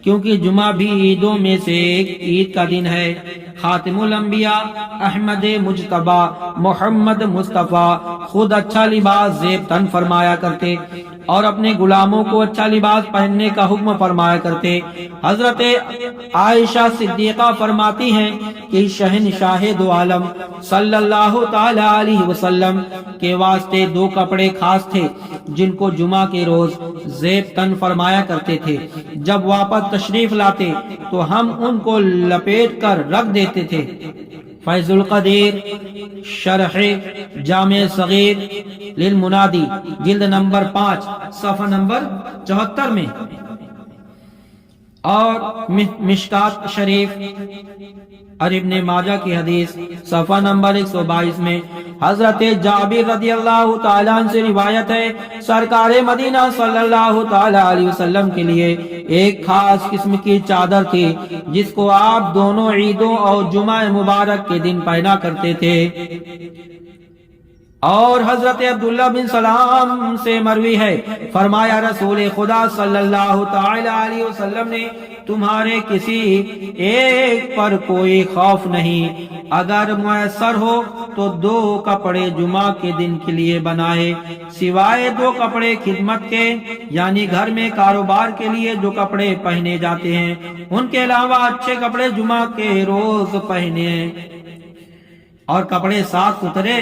کیونکہ جمعہ بھی عیدوں میں سے ایک عید کا دن ہے۔ خاتم الانبیاء احمد مجتبی محمد مصطفیٰ خود اچھا لباس زیب تن فرمایا کرتے اور اپنے غلاموں کو اچھا لباس پہننے کا حکم فرمایا کرتے۔ حضرت عائشہ صدیقہ فرماتی ہیں کہ شہنشاہ دو عالم صلی اللہ تعالی علیہ وسلم کے واسطے 2 کپڑے خاص تھے جن کو جمعہ کے روز زیب تن فرمایا کرتے تھے، جب واپس تشریف لاتے تو ہم ان کو لپیٹ کر رکھ دیتے تھے۔ فیض القدیر شرح جامع صغیر للمنادی جلد نمبر 5 صفحہ نمبر 74 میں، اور مشکات شریف اور ابن ماجہ کی حدیث صفحہ نمبر 122 میں حضرت جابر رضی اللہ تعالیٰ عنہ سے روایت ہے، سرکار مدینہ صلی اللہ تعالیٰ علیہ وسلم کے لیے ایک خاص قسم کی چادر تھی جس کو آپ دونوں عیدوں اور جمعہ مبارک کے دن پہنا کرتے تھے۔ اور حضرت عبداللہ بن سلام سے مروی ہے، فرمایا رسول خدا صلی اللہ تعالی علیہ وسلم نے تمہارے کسی ایک پر کوئی خوف نہیں، اگر میسر ہو تو 2 کپڑے جمعہ کے دن کے لیے بنائے، سوائے 2 کپڑے خدمت کے، یعنی گھر میں کاروبار کے لیے جو کپڑے پہنے جاتے ہیں، ان کے علاوہ اچھے کپڑے جمعہ کے روز پہنے اور کپڑے صاف ستھرے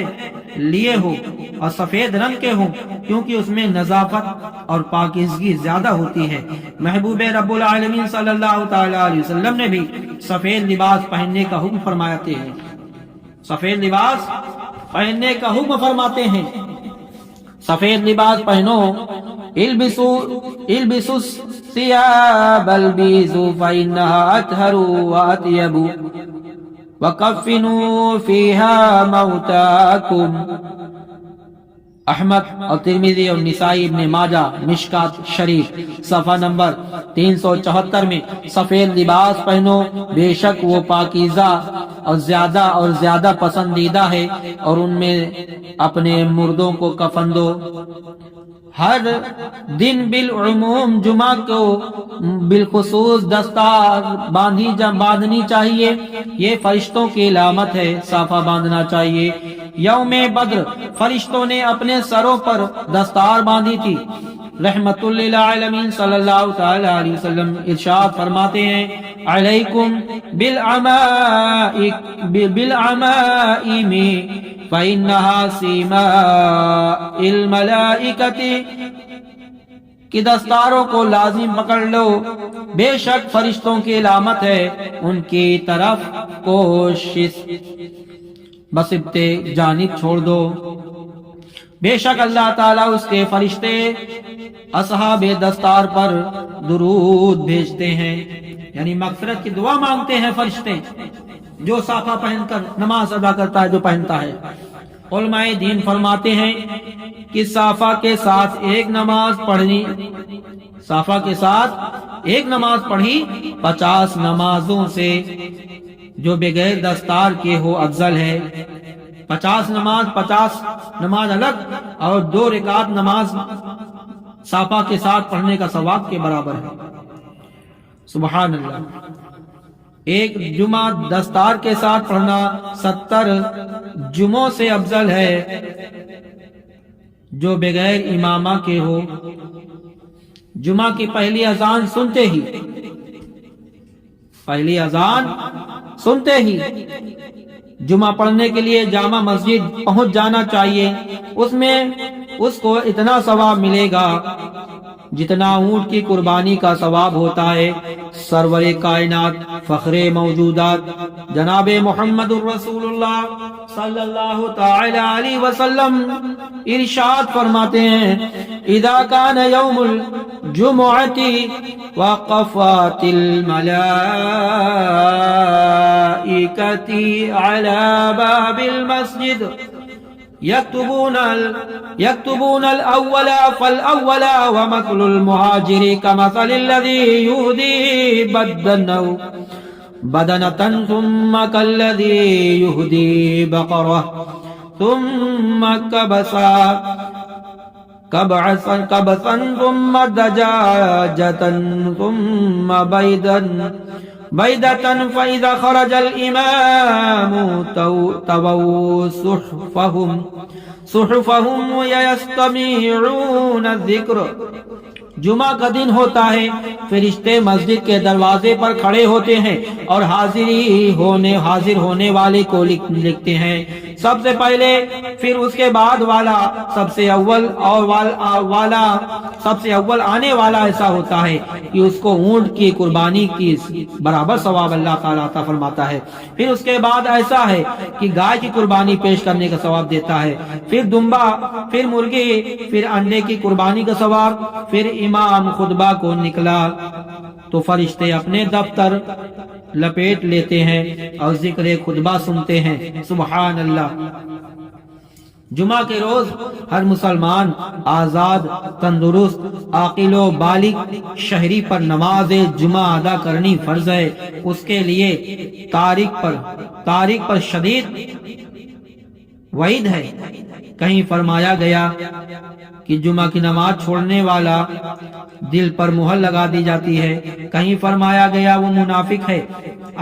لیے ہو اور سفید رنگ کے ہوں، کیونکہ اس میں نظافت اور پاکیزگی زیادہ ہوتی ہے۔ محبوب رب العالمین صلی اللہ تعالی علیہ وسلم نے بھی سفید لباس پہننے کا حکم فرماتے ہیں، سفید لباس پہننے کا حکم فرماتے ہیں۔ سفید لباس پہنو، البسوا الثياب البيض فإنها أطهر وأطيب وَكَفِّنُوا فِيهَا مَوْتَاكُمْ، احمد اور ترمذی اور نسائی ابن ماجہ مشکات شریف صفحہ نمبر 374 میں سفید لباس پہنو، بے شک وہ پاکیزہ اور زیادہ پسندیدہ ہے، اور ان میں اپنے مردوں کو کفن دو۔ ہر دن بالعموم جمعہ کو بالخصوص دستار باندھنی چاہیے، یہ فرشتوں کی علامت ہے، صافہ باندھنا چاہیے۔ یوم بدر فرشتوں نے اپنے سروں پر دستار باندھی تھی۔ رحمت للعالمین صلی اللہ تعالی علیہ وسلم ارشاد فرماتے ہیں، علیکم بالعمائم فإنها سیماء الملائکۃ، کہ دستاروں کو لازم پکڑ لو، بے شک فرشتوں کی علامت ہے، ان کی طرف کوشش بسبتے جانب چھوڑ دو۔ بے شک اللہ تعالیٰ اس کے فرشتے اصحاب دستار پر درود بھیجتے ہیں، یعنی مغفرت کی دعا مانگتے ہیں فرشتے، جو صافہ پہن کر نماز ادا کرتا ہے، جو پہنتا ہے۔ علماء دین فرماتے ہیں کہ صافہ کے ساتھ ایک نماز پڑھی 50 نمازوں سے جو بغیر دستار کے ہو افضل ہے۔ 50 نماز الگ اور 2 رکعت نماز صافہ کے ساتھ پڑھنے کا ثواب کے برابر ہے۔ سبحان اللہ۔ ایک جمعہ دستار کے ساتھ پڑھنا 70 جمعوں سے افضل ہے جو بغیر امامہ کے ہو۔ جمعہ کی پہلی اذان سنتے ہی جمعہ پڑھنے کے لیے جامع مسجد پہنچ جانا چاہیے۔ اس میں اس کو اتنا ثواب ملے گا جتنا اونٹ کی قربانی کا ثواب ہوتا ہے۔ سرور کائنات فخر موجودات جناب محمد الرسول اللہ صلی اللہ تعالی علیہ وسلم ارشاد فرماتے ہیں، اذا کان یوم الجمعۃ وقفت الملائکۃ علی باب المسجد يكتبون الأول فالأول ومثل المهاجر كمثل الذي يهدي بدنة ثم كالذي يهدي بقرة ثم كبسا ثم دجاجة ثم بيدة فإذا خرج الإمام تووا صحفهم ويستمعون الذكر۔ جمعہ کا دن ہوتا ہے، فرشتے مسجد کے دروازے پر کھڑے ہوتے ہیں اور حاضر ہونے والے کو لکھتے ہیں، سب سے پہلے، پھر اس کے بعد والا، سب سے اول آنے والا ایسا ہوتا ہے کہ اس کو اونٹ کی قربانی کی برابر ثواب اللہ تعالیٰ عطا فرماتا ہے۔ پھر اس کے بعد ایسا ہے کہ گائے کی قربانی پیش کرنے کا ثواب دیتا ہے، پھر دمبا، پھر مرغی، پھر انڈے کی قربانی کا ثواب۔ پھر امام خطبہ کو نکلا تو فرشتے اپنے دفتر لپیٹ لیتے ہیں اور ذکر خطبہ سنتے ہیں۔ سبحان اللہ۔ جمعہ کے روز ہر مسلمان آزاد، تندرست، عاقل و بالغ شہری پر نماز جمعہ ادا کرنی فرض ہے۔ اس کے لیے تاریخ پر شدید وعید ہے۔ کہیں فرمایا گیا کہ جمعہ کی نماز چھوڑنے والا دل پر مہر لگا دی جاتی ہے، کہیں فرمایا گیا وہ منافق ہے۔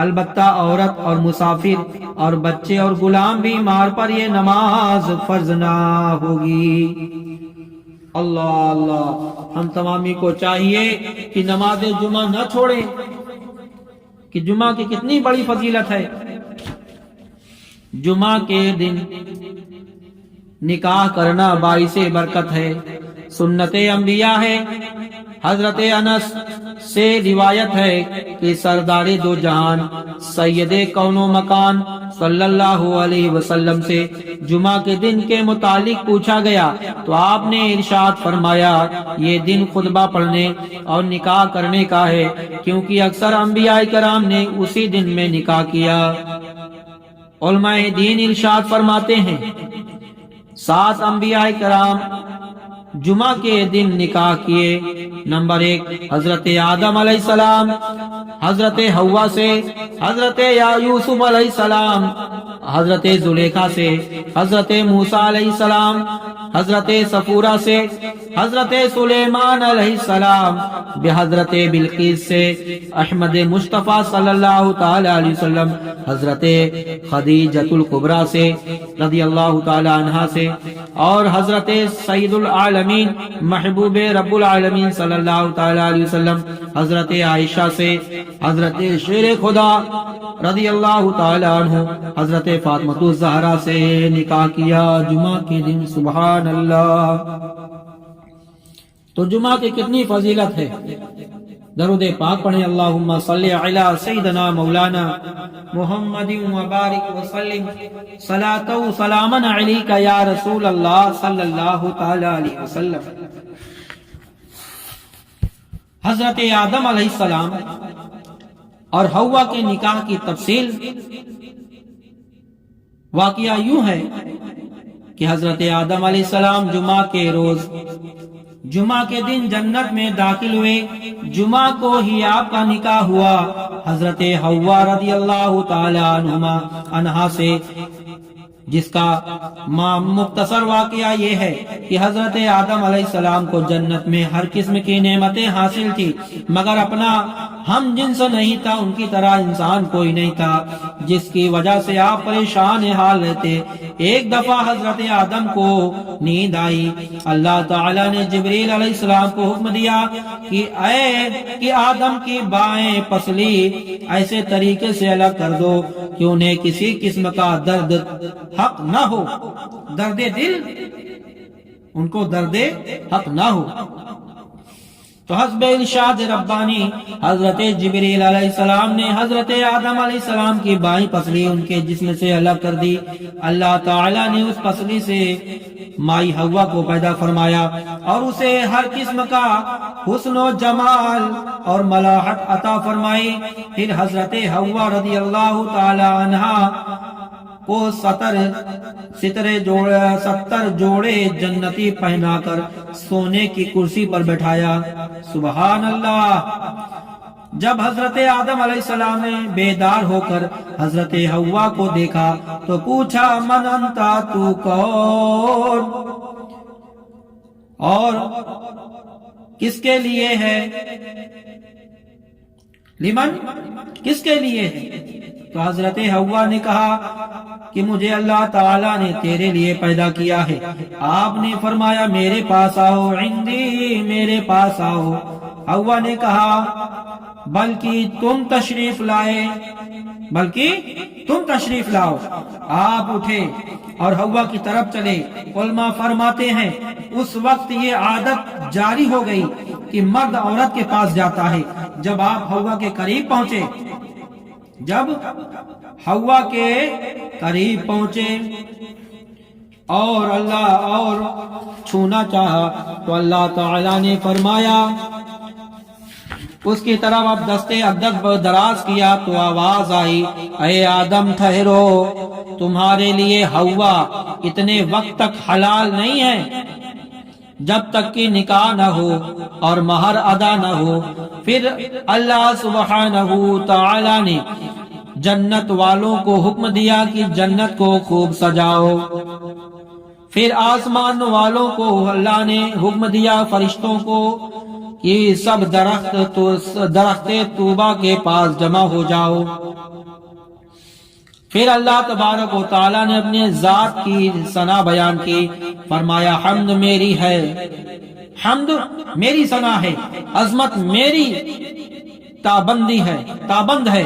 البتہ عورت اور مسافر اور بچے اور غلام بیمار پر یہ نماز فرض نہ ہوگی۔ اللہ اللہ، ہم تمامی کو چاہیے کہ نماز جمعہ نہ چھوڑیں، کہ جمعہ کی کتنی بڑی فضیلت ہے۔ جمعہ کے دن نکاح کرنا باعث برکت ہے، سنت انبیاء ہے۔ حضرت انس سے روایت ہے کہ سردار دو جہان سید کون و مکان صلی اللہ علیہ وسلم سے جمعہ کے دن کے متعلق پوچھا گیا تو آپ نے ارشاد فرمایا، یہ دن خطبہ پڑھنے اور نکاح کرنے کا ہے، کیونکہ اکثر انبیاء کرام نے اسی دن میں نکاح کیا۔ علماء دین ارشاد فرماتے ہیں، 7 انبیاء کرام جمعہ کے دن نکاح کیے۔ نمبر 1 حضرت آدم علیہ السلام حضرت حوا سے، حضرت یوسف علیہ السلام حضرت زلیخا سے، حضرت موسیٰ علیہ السلام حضرت صفورہ سے، حضرت سلیمان علیہ السلام بحضرت بلقیس سے، احمد مصطفیٰ صلی اللہ تعالی علیہ وسلم حضرت خدیجۃ الکبریٰ سے رضی اللہ تعالی عنہا سے، اور حضرت سید العالمین محبوب رب العالمین صلی اللہ تعالی علیہ وسلم حضرت عائشہ سے، حضرت شیر خدا رضی اللہ تعالی عنہ حضرت فاطمہ الزہرا سے نکاح کیا جمعہ کے دن۔ سبحان اللہ۔ تو جمعہ کی کتنی فضیلت ہے، درود پاک پڑھیں، اللہم صلی علی سیدنا مولانا محمد وبارک وسلم صلاۃ و سلاما علیک یا رسول اللہ صلی اللہ تعالی علیہ وسلم۔ حضرت آدم علیہ السلام اور حوا کے نکاح کی تفصیل واقعہ یوں ہے کہ حضرت آدم علیہ السلام جمعہ کے روز، جمعہ کے دن جنت میں داخل ہوئے، جمعہ کو ہی آپ کا نکاح ہوا حضرت حوا رضی اللہ تعالی عنہا سے، جس کا مختصر واقعہ یہ ہے کہ حضرت آدم علیہ السلام کو جنت میں ہر قسم کی نعمتیں حاصل تھی، مگر اپنا ہم جنس نہیں تھا، ان کی طرح انسان کوئی نہیں تھا، جس کی وجہ سے آپ پریشان حال رہتے۔ ایک دفعہ حضرت آدم کو نیند آئی، اللہ تعالیٰ نے جبریل علیہ السلام کو حکم دیا کہ آدم کی بائیں پسلی ایسے طریقے سے الگ کر دو کہ انہیں کسی قسم کا درد حق نہ ہو، درد دل ان کو درد حق نہ ہو۔ تو حسب ارشاد ربانی حضرت جبریل علیہ السلام نے حضرت آدم علیہ السلام کی بائیں پسلی ان کے جسم سے الگ کر دی۔ اللہ تعالیٰ نے اس پسلی سے مائی حوا کو پیدا فرمایا اور اسے ہر قسم کا حسن و جمال اور ملاحت عطا فرمائی۔ پھر حضرت حوا رضی اللہ تعالی عنہا کو 70 جوڑے جنتی پہنا کر سونے کی کرسی پر بٹھایا۔ سبحان اللہ۔ جب حضرت آدم علیہ السلام نے بیدار ہو کر حضرت حوا کو دیکھا تو پوچھا، من انتا، تو کون اور کس کے لیے ہے؟ لمن، کس کے لیے ہے؟ تو حضرت حوا نے کہا کہ مجھے اللہ تعالیٰ نے تیرے لیے پیدا کیا ہے۔ آپ نے فرمایا میرے پاس آؤ، عندی، میرے پاس آؤ۔ حوا نے کہا بلکہ تم تشریف لاؤ۔ آپ اٹھے اور حوا کی طرف چلے۔ علماء فرماتے ہیں اس وقت یہ عادت جاری ہو گئی کہ مرد عورت کے پاس جاتا ہے۔ جب آپ حوا کے قریب پہنچے، اور چھونا چاہا تو اللہ تعالیٰ نے فرمایا، اس کی طرف اب دستے اقدس دراز کیا تو آواز آئی، اے آدم ٹھہرو، تمہارے لیے حوا اتنے وقت تک حلال نہیں ہے جب تک کہ نکاح نہ ہو اور مہر ادا نہ ہو۔ پھر اللہ سبحانہ تعالی نے جنت والوں کو حکم دیا کہ جنت کو خوب سجاؤ۔ پھر آسمان والوں کو اللہ نے حکم دیا، فرشتوں کو، کہ سب درخت طوبہ کے پاس جمع ہو جاؤ۔ پھر اللہ تبارک و تعالیٰ نے اپنے ذات کی ثنا بیان کی، فرمایا حمد میری ہے، حمد میری ثنا ہے، عظمت میری تابند ہے،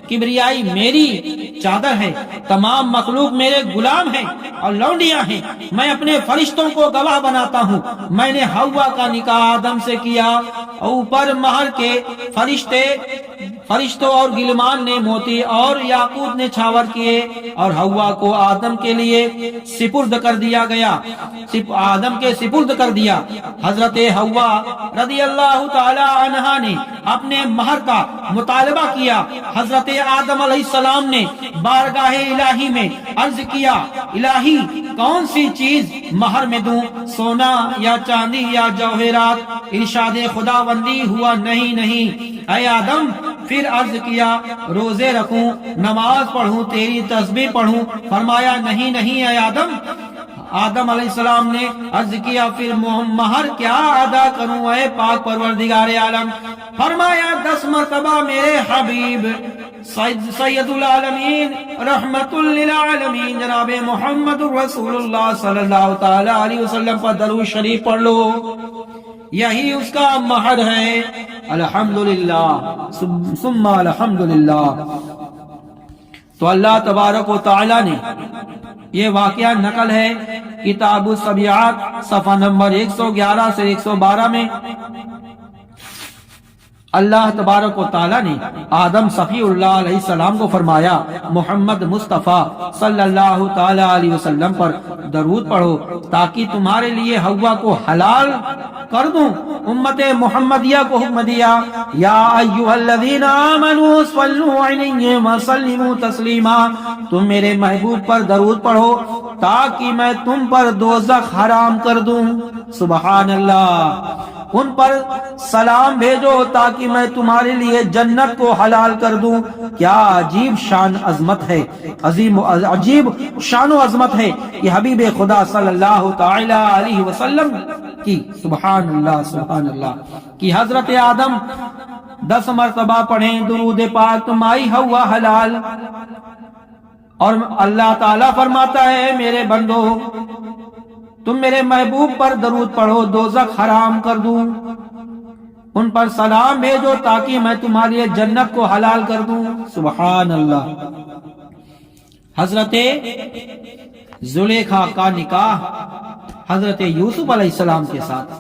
کبریائی میری چادر ہے، تمام مخلوق میرے غلام ہیں اور لونڈیاں ہیں۔ میں اپنے فرشتوں کو گواہ بناتا ہوں، میں نے حوا کا نکاح آدم سے کیا، اوپر مہر کے فرشتے فرشتوں اور گلمان نے موتی اور یاقوت نے چھاور کیے اور حوا کو آدم کے لیے سپرد کر دیا گیا، آدم کے سپرد کر دیا۔ حضرت حوا رضی اللہ تعالی عنہا نے اپنے مہر کا مطالبہ کیا۔ حضرت آدم علیہ السلام نے بارگاہ الہی میں عرض کیا، الہی کون سی چیز مہر میں دوں، سونا یا چاندی یا جوہرات؟ ارشاد خداوندی ہوا، نہیں اے آدم۔ پھر عرض کیا، روزے رکھوں، نماز پڑھوں، تیری تسبیح پڑھوں؟ فرمایا نہیں اے آدم۔ آدم علیہ السلام نے عرض کیا، پھر مہر کیا ادا کروں اے پاک پروردگار عالم؟ فرمایا 10 مرتبہ میرے حبیب سید العالمین رحمت للعالمین جناب محمد رسول اللہ صلی اللہ تعالی علیہ وسلم پر درود شریف پڑھ لو، یہی اس کا مہر ہے۔ الحمدللہ ثم الحمدللہ۔ تو اللہ تبارک و تعالی نے یہ واقعہ نقل ہے کتاب السبیعات صفحہ نمبر 111 سے 112 میں۔ اللہ تبارک و تعالی نے آدم صفی اللہ علیہ السلام کو فرمایا، محمد مصطفیٰ صلی اللہ تعالی علیہ وسلم پر درود پڑھو تاکہ تمہارے لیے حوا کو حلال کر دوں۔ امت محمدیہ کو حکم دیا، یا ایھا الذین آمنوا صلوا علیہ وسلموا تسلیما، تم میرے محبوب پر درود پڑھو تاکہ میں تم پر دوزخ حرام کر دوں۔ سبحان اللہ۔ ان پر سلام بھیجو تاکہ میں تمہارے لیے جنت کو حلال کر دوں۔ کیا عجیب شان عظمت ہے، عجیب شان و عظمت ہے کہ حبیب خدا صلی اللہ تعالی علیہ وسلم کی، سبحان اللہ کہ حضرت آدم 10 مرتبہ پڑھیں درود پاک تمہاری حوا حلال، اور اللہ تعالیٰ فرماتا ہے میرے بندو تم میرے محبوب پر درود پڑھو دوزخ حرام کر دوں، ان پر سلام بھیجو تاکہ میں تمہارے لیے جنت کو حلال کر دوں۔ سبحان اللہ۔ حضرت زلیخا کا نکاح حضرت یوسف علیہ السلام کے ساتھ،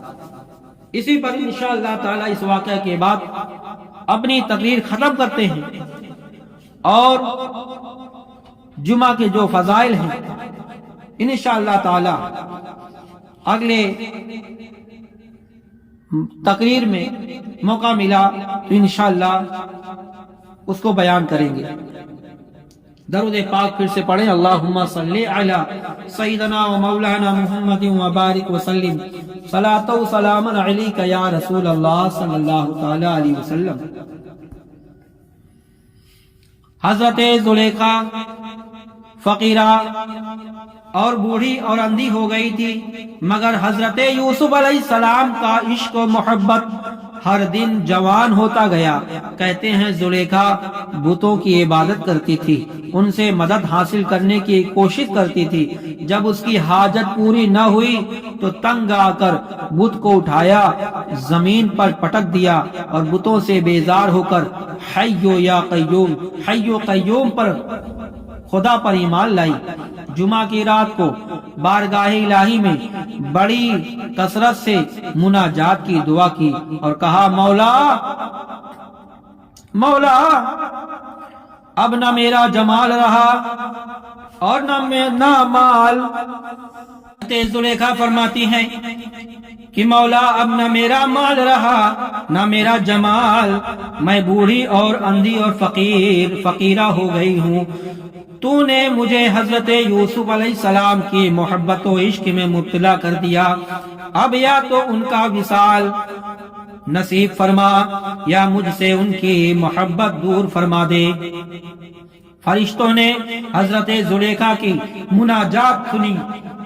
اسی پر انشاءاللہ تعالی اس واقعہ کے بعد اپنی تقریر ختم کرتے ہیں، اور جمعہ کے جو فضائل ہیں انشاءاللہ تعالی اگلے تقریر میں موقع ملا تو انشاءاللہ اس کو بیان کریں گے۔ درود پاک پھر سے پڑھیں، اللہم صلی علی سیدنا و مولانا محمد و بارک وسلم، صلاۃ و سلام علیک یا رسول اللہ صلی اللہ تعالی علیہ وسلم۔ حضرت زلیخا فقیرہ اور بوڑھی اور اندھی ہو گئی تھی، مگر حضرت یوسف علیہ السلام کا عشق و محبت ہر دن جوان ہوتا گیا۔ کہتے ہیں زلیخا بتوں کی عبادت کرتی تھی، ان سے مدد حاصل کرنے کی کوشش کرتی تھی۔ جب اس کی حاجت پوری نہ ہوئی تو تنگ آ کر بت کو اٹھایا، زمین پر پٹک دیا اور بتوں سے بیزار ہو کر حیو یا قیوم، حیو قیوم پر خدا پر ایمان لائی۔ جمعہ کی رات کو بارگاہ الہی میں بڑی کثرت سے مناجات کی دعا کی اور کہا، مولا اب نہ میرا جمال رہا اور نہ مال۔ زلیخا فرماتی ہیں کہ مولا اب نہ میرا مال رہا نہ میرا جمال، میں بوڑھی اور اندھی اور فقیرہ ہو گئی ہوں۔ تو نے مجھے حضرت یوسف علیہ السلام کی محبت و عشق میں مبتلا کر دیا، اب یا تو ان کا وصال نصیب فرما یا مجھ سے ان کی محبت دور فرما دے۔ فرشتوں نے حضرت زلیخا کی مناجات سنی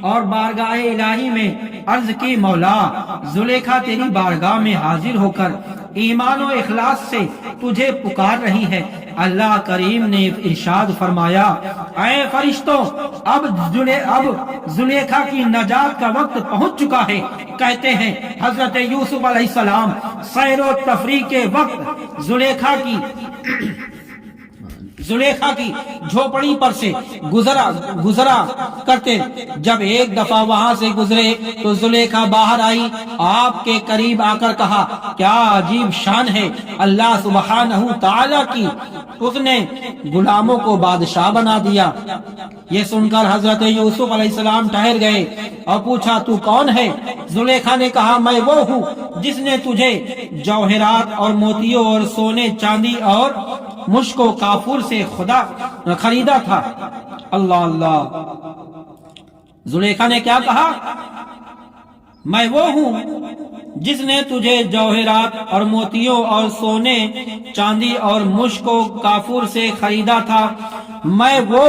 اور بارگاہ الہی میں عرض کی، مولا زلیخا تیری بارگاہ میں حاضر ہو کر ایمان و اخلاص سے تجھے پکار رہی ہے۔ اللہ کریم نے ارشاد فرمایا، اے فرشتوں اب زلیخا کی نجات کا وقت پہنچ چکا ہے۔ کہتے ہیں حضرت یوسف علیہ السلام سیر و تفریح کے وقت زلیخا کی جھوپڑی پر سے گزرا کرتے، جب ایک دفعہ وہاں سے گزرے تو زلیخا باہر آئی، آپ کے قریب آ کر کہا، کیا عجیب شان ہے اللہ سبحانہ تعالی کی، اس نے غلاموں کو بادشاہ بنا دیا۔ یہ سن کر حضرت یوسف علیہ السلام ٹھہر گئے اور پوچھا تو کون ہے؟ زلیخا نے کہا میں وہ ہوں جس نے تجھے جوہرات اور موتیوں اور سونے چاندی اور مشک و کافور سے خریدا تھا۔ اللہ اللہ، زلیخا نے کیا کہا؟ میں وہ ہوں جس نے تجھے جوہرات اور موتیوں اور سونے چاندی اور مشک و کافور سے خریدا تھا۔ میں وہ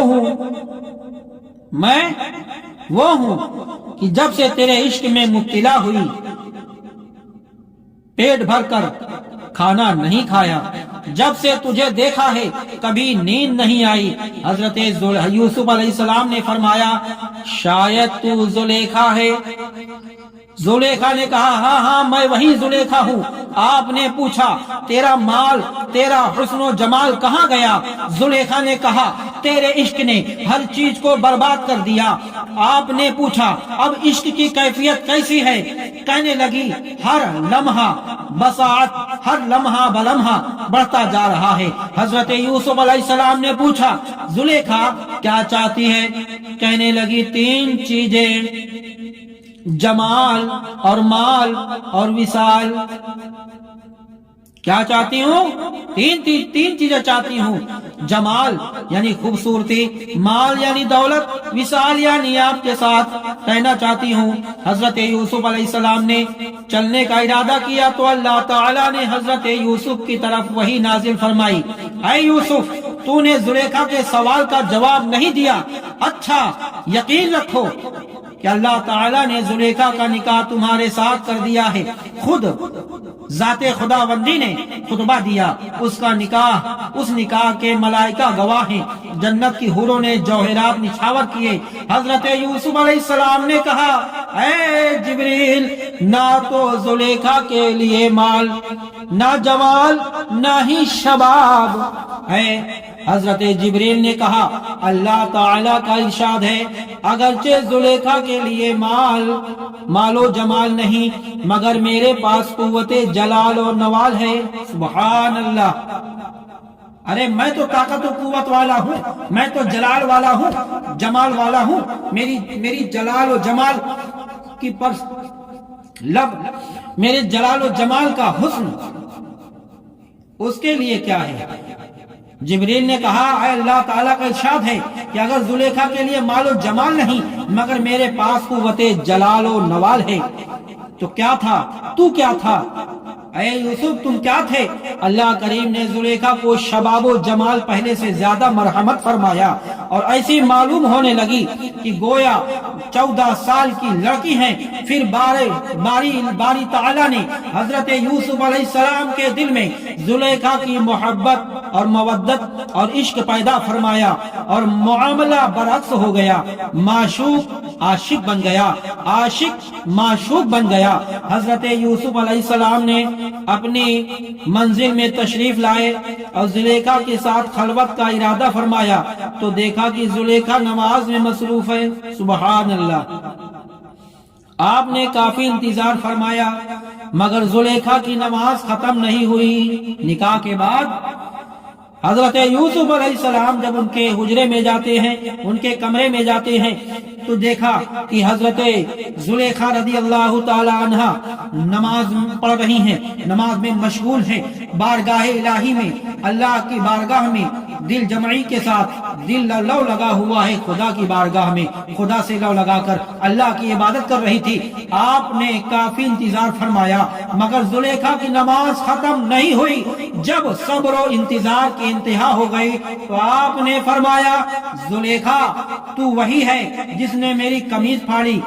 ہوں کہ جب سے تیرے عشق میں مبتلا ہوئی پیٹ بھر کر کھانا نہیں کھایا، جب سے تجھے دیکھا ہے کبھی نیند نہیں آئی۔ حضرت یوسف علیہ السلام نے فرمایا شاید تو زلیخا ہے۔ زلیخا نے کہا ہاں ہاں میں وہی زلیخا ہوں۔ آپ نے پوچھا تیرا مال، تیرا حسن و جمال کہاں گیا؟ زلیخا نے کہا تیرے عشق نے ہر چیز کو برباد کر دیا۔ آپ نے پوچھا اب عشق کی کیفیت کیسی ہے؟ کہنے لگی ہر لمحہ بساعت، ہر لمحہ بلمحہ بڑھتا جا رہا ہے۔ حضرت یوسف علیہ السلام نے پوچھا زلیخا کیا چاہتی ہے؟ کہنے لگی 3 چیزیں، جمال اور مال اور وصال۔ کیا چاہتی ہوں؟ تین چیزیں چاہتی ہوں، جمال یعنی خوبصورتی، مال یعنی دولت، وصال یعنی آپ کے ساتھ رہنا چاہتی ہوں۔ حضرت یوسف علیہ السلام نے چلنے کا ارادہ کیا تو اللہ تعالیٰ نے حضرت یوسف کی طرف وحی نازل فرمائی، اے یوسف تو نے زلیخا کے سوال کا جواب نہیں دیا، اچھا یقین رکھو کہ اللہ تعالیٰ نے زلیخا کا نکاح تمہارے ساتھ کر دیا ہے۔ خود ذات خداوندی نے خطبہ دیا، اس کا نکاح، اس نکاح کے ملائکہ گواہ ہیں، جنت کی حوروں نے جوہرات نچھاور کیے۔ حضرت یوسف علیہ السلام نے کہا اے جبریل نہ تو زلیخا کے لیے مال، نہ جمال، نہ ہی شباب ہے۔ حضرت جبریل نے کہا اللہ تعالیٰ کا ارشاد ہے اگرچہ زلیخا کے لیے مال و جمال نہیں مگر میرے پاس قوت جلال و نوال ہے۔ سبحان اللہ، ارے میں تو طاقت و قوت والا ہوں، میں تو جلال والا ہوں، جمال والا ہوں، میری جلال و جمال کی میرے جلال و جمال کا حسن اس کے لیے کیا ہے؟ جبریل نے کہا اے اللہ تعالیٰ کا ارشاد ہے کہ اگر زلیخا کے لیے مال و جمال نہیں مگر میرے پاس قوت جلال و نوال ہے تو کیا تھا؟ تو کیا تھا؟ اے یوسف تم کیا تھے؟ اللہ کریم نے زلیخا کو شباب و جمال پہلے سے زیادہ مرحمت فرمایا اور ایسی معلوم ہونے لگی کہ گویا 14 سال کی لڑکی ہیں۔ پھر باری تعالیٰ نے حضرت یوسف علیہ السلام کے دل میں زلیخا کی محبت اور مودت اور عشق پیدا فرمایا اور معاملہ برعکس ہو گیا، معشوق عاشق بن گیا، عاشق معشوق بن گیا۔ حضرت یوسف علیہ السلام نے اپنی منزل میں تشریف لائے اور زلیخا کے ساتھ خلوت کا ارادہ فرمایا تو دیکھا کہ زلیخا نماز میں مصروف ہے۔ سبحان اللہ، آپ نے کافی انتظار فرمایا مگر زلیخا کی نماز ختم نہیں ہوئی۔ نکاح کے بعد حضرت یوسف علیہ السلام جب ان کے حجرے میں جاتے ہیں، ان کے کمرے میں جاتے ہیں تو دیکھا کہ حضرت زلیخا رضی اللہ تعالی عنہ نماز پڑھ رہی ہیں، نماز میں مشغول ہیں، بارگاہ الہی میں، اللہ کی بارگاہ میں دل جمعی کے ساتھ دل لو لگا ہوا ہے خدا کی بارگاہ میں، خدا سے لو لگا کر اللہ کی عبادت کر رہی تھی۔ آپ نے کافی انتظار فرمایا مگر زلیخا کی نماز ختم نہیں ہوئی۔ جب صبر و انتظار کی انتہا ہو گئی تو آپ نے فرمایا زلیخا تو وہی ہے جس نے میری قمیض پھاڑی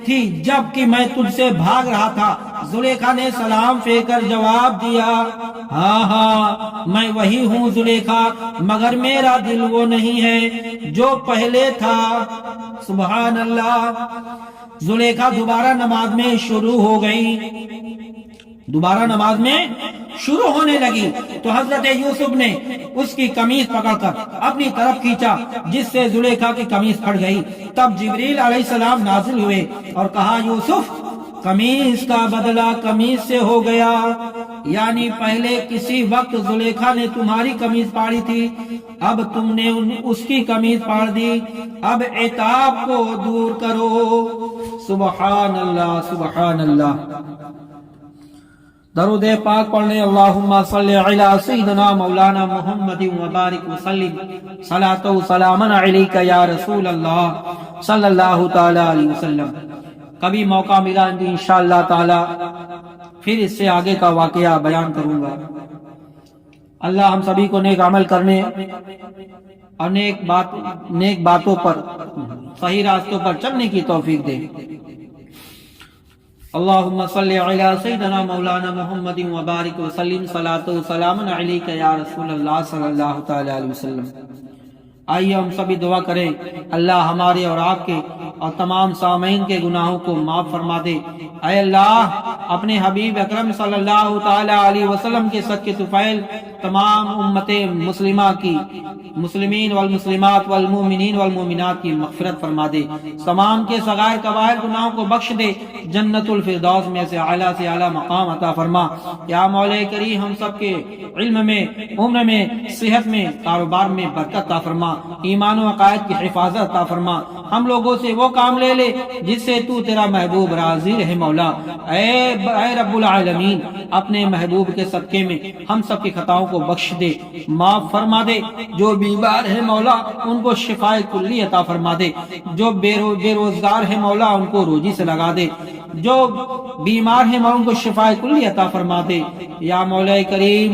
تھی جب کہ میں تجھ سے بھاگ رہا تھا۔ زلیخا نے سلام پھیر کر جواب دیا ہاں ہاں میں وہی ہوں زلیخا مگر میرا دل وہ نہیں ہے جو پہلے تھا۔ سبحان اللہ، زلیخا دوبارہ نماز میں شروع ہو گئی، دوبارہ نماز میں شروع ہونے لگی تو حضرت یوسف نے اس کی قمیض پکڑ کر اپنی طرف کھینچا جس سے زلیخا کی قمیض پھٹ گئی۔ تب جبریل علیہ السلام نازل ہوئے اور کہا یوسف قمیض کا بدلہ قمیض سے ہو گیا، یعنی پہلے کسی وقت زلیخا نے تمہاری قمیض پاڑی تھی، اب تم نے اس کی قمیض پاڑ دی، اب عتاب کو دور کرو۔ سبحان اللہ سبحان اللہ۔ درود پاک پڑھنے اللہم صلی علی سیدنا مولانا محمد وبارک وسلم صلاۃ و سلاما علیک یا رسول اللہ صلی اللہ تعالی علیہ وسلم۔ کبھی موقع ملا انشاءاللہ تعالی پھر اس سے آگے کا واقعہ بیان کروں گا۔ اللہ ہم سبھی کو نیک عمل کرنے اور نیک باتوں پر صحیح راستوں پر چلنے کی توفیق دے۔ اللہم صلی علی سیدنا مولانا محمد وبارک وسلم صلاۃ و سلام علیک یا رسول اللہ صلی اللہ تعالی علیہ وسلم۔ آئیے ہم سبھی دعا کریں اللہ ہمارے اور آپ کے اور تمام سامعین کے گناہوں کو معاف فرما دے۔ اے اللہ اپنے حبیب اکرم صلی اللہ تعالی علیہ وسلم کے صدقے طفیل تمام امت مسلمہ کی، مسلمین والمسلمات والمومنین والمومنات کی مغفرت فرما دے، تمام کے صغائر کبائر گناہوں کو بخش دے، جنت الفردوس میں سے اعلیٰ مقام عطا فرما۔ یا مولا کریم ہم سب کے علم میں، عمر میں، صحت میں، کاروبار میں برکت عطا فرما، ایمان و عقائد کی حفاظت عطا فرما۔ ہم لوگوں سے وہ کام لے لے جس سے تو تیرا محبوب راضی رہے مولا۔ اے رب العالمین اپنے محبوب کے صدقے میں ہم سب کی خطاؤں کو بخش دے، معاف فرما دے۔ جو بیمار ہے مولا ان کو شفائے کلی عطا فرما دے، جو بے روزگار ہے مولا ان کو روزی سے لگا دے، جو بیمار ہے مولا ان کو شفائے کلی عطا فرما دے۔ یا مولا کریم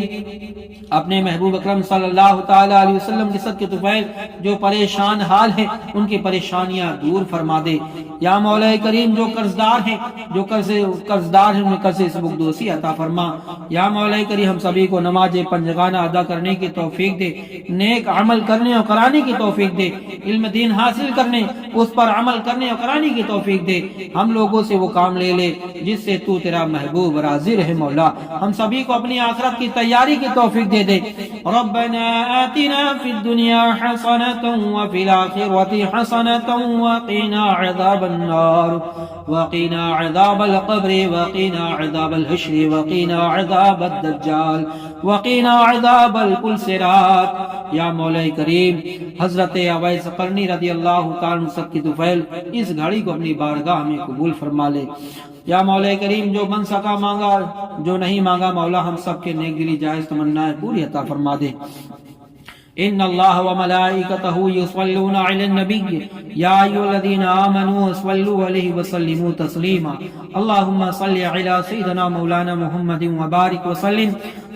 اپنے محبوب اکرم صلی اللہ تعالی علیہ وسلم کے صدقے طفیل جو پریشان حال ہیں ان کی پریشانیاں دور فرما دے۔ یا مولا کریم جو قرضدار ہیں انہیں قرض سے بخشش عطا فرما۔ یا مولا کریم ہم سبھی کو نماز پنجگانہ ادا کرنے کی توفیق دے، نیک عمل کرنے اور کرانے کی توفیق دے، علم دین حاصل کرنے اس پر عمل کرنے اور کرانے کی توفیق دے۔ ہم لوگوں سے وہ کام لے لے جس سے تو تیرا محبوب راضی رہے مولا۔ ہم سبھی کو اپنی آخرت کی تیاری کی توفیق دے دے۔ ربنا آتنا فی الدنیا حسنة وفی الآخرة حسنة وقنا عذاب النار وقنا عذاب القبر وقنا عذاب الحشر وقنا عذاب الدجال وقنا عذاب الصراط۔ یا مولا کریم حضرت اویس قرنی رضی اللہ تعالیٰ عنہ صدقے طفیل اس گھڑی کو اپنی بارگاہ میں قبول فرما لے۔ یا مولا کریم جو من سکا مانگا، جو نہیں مانگا مولا ہم سب کے نیک دلی جائز تمنائیں پوری عطا فرما دے۔ ان اللہ وملائکتہ یصلون علی النبی یا ایھا الذین آمنوا صلوا علیہ وسلموا تسلیما۔ اللہم صلی علی سیدنا مولانا محمد وبارک وسلم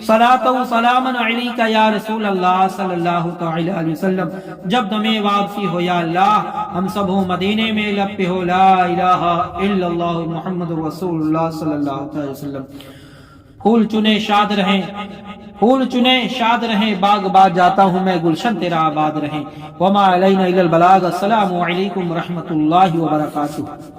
صلاۃ و سلاما علیک یا رسول اللہ صلی اللہ تعالی علیہ وسلم۔ جب دم واپسی ہو یا اللہ ہم سب ہو مدینے میں لب پہ ہو لا الہ الا اللہ محمد رسول اللہ صلی اللہ تعالی وسلم۔ پھول چنے شاد رہیں، پھول چنے شاد رہیں، باغ باد جاتا ہوں میں گلشن تیرا آباد رہیں۔ وما علینا الا البلاغ۔ السلام علیکم ورحمۃ اللہ وبرکاتہ۔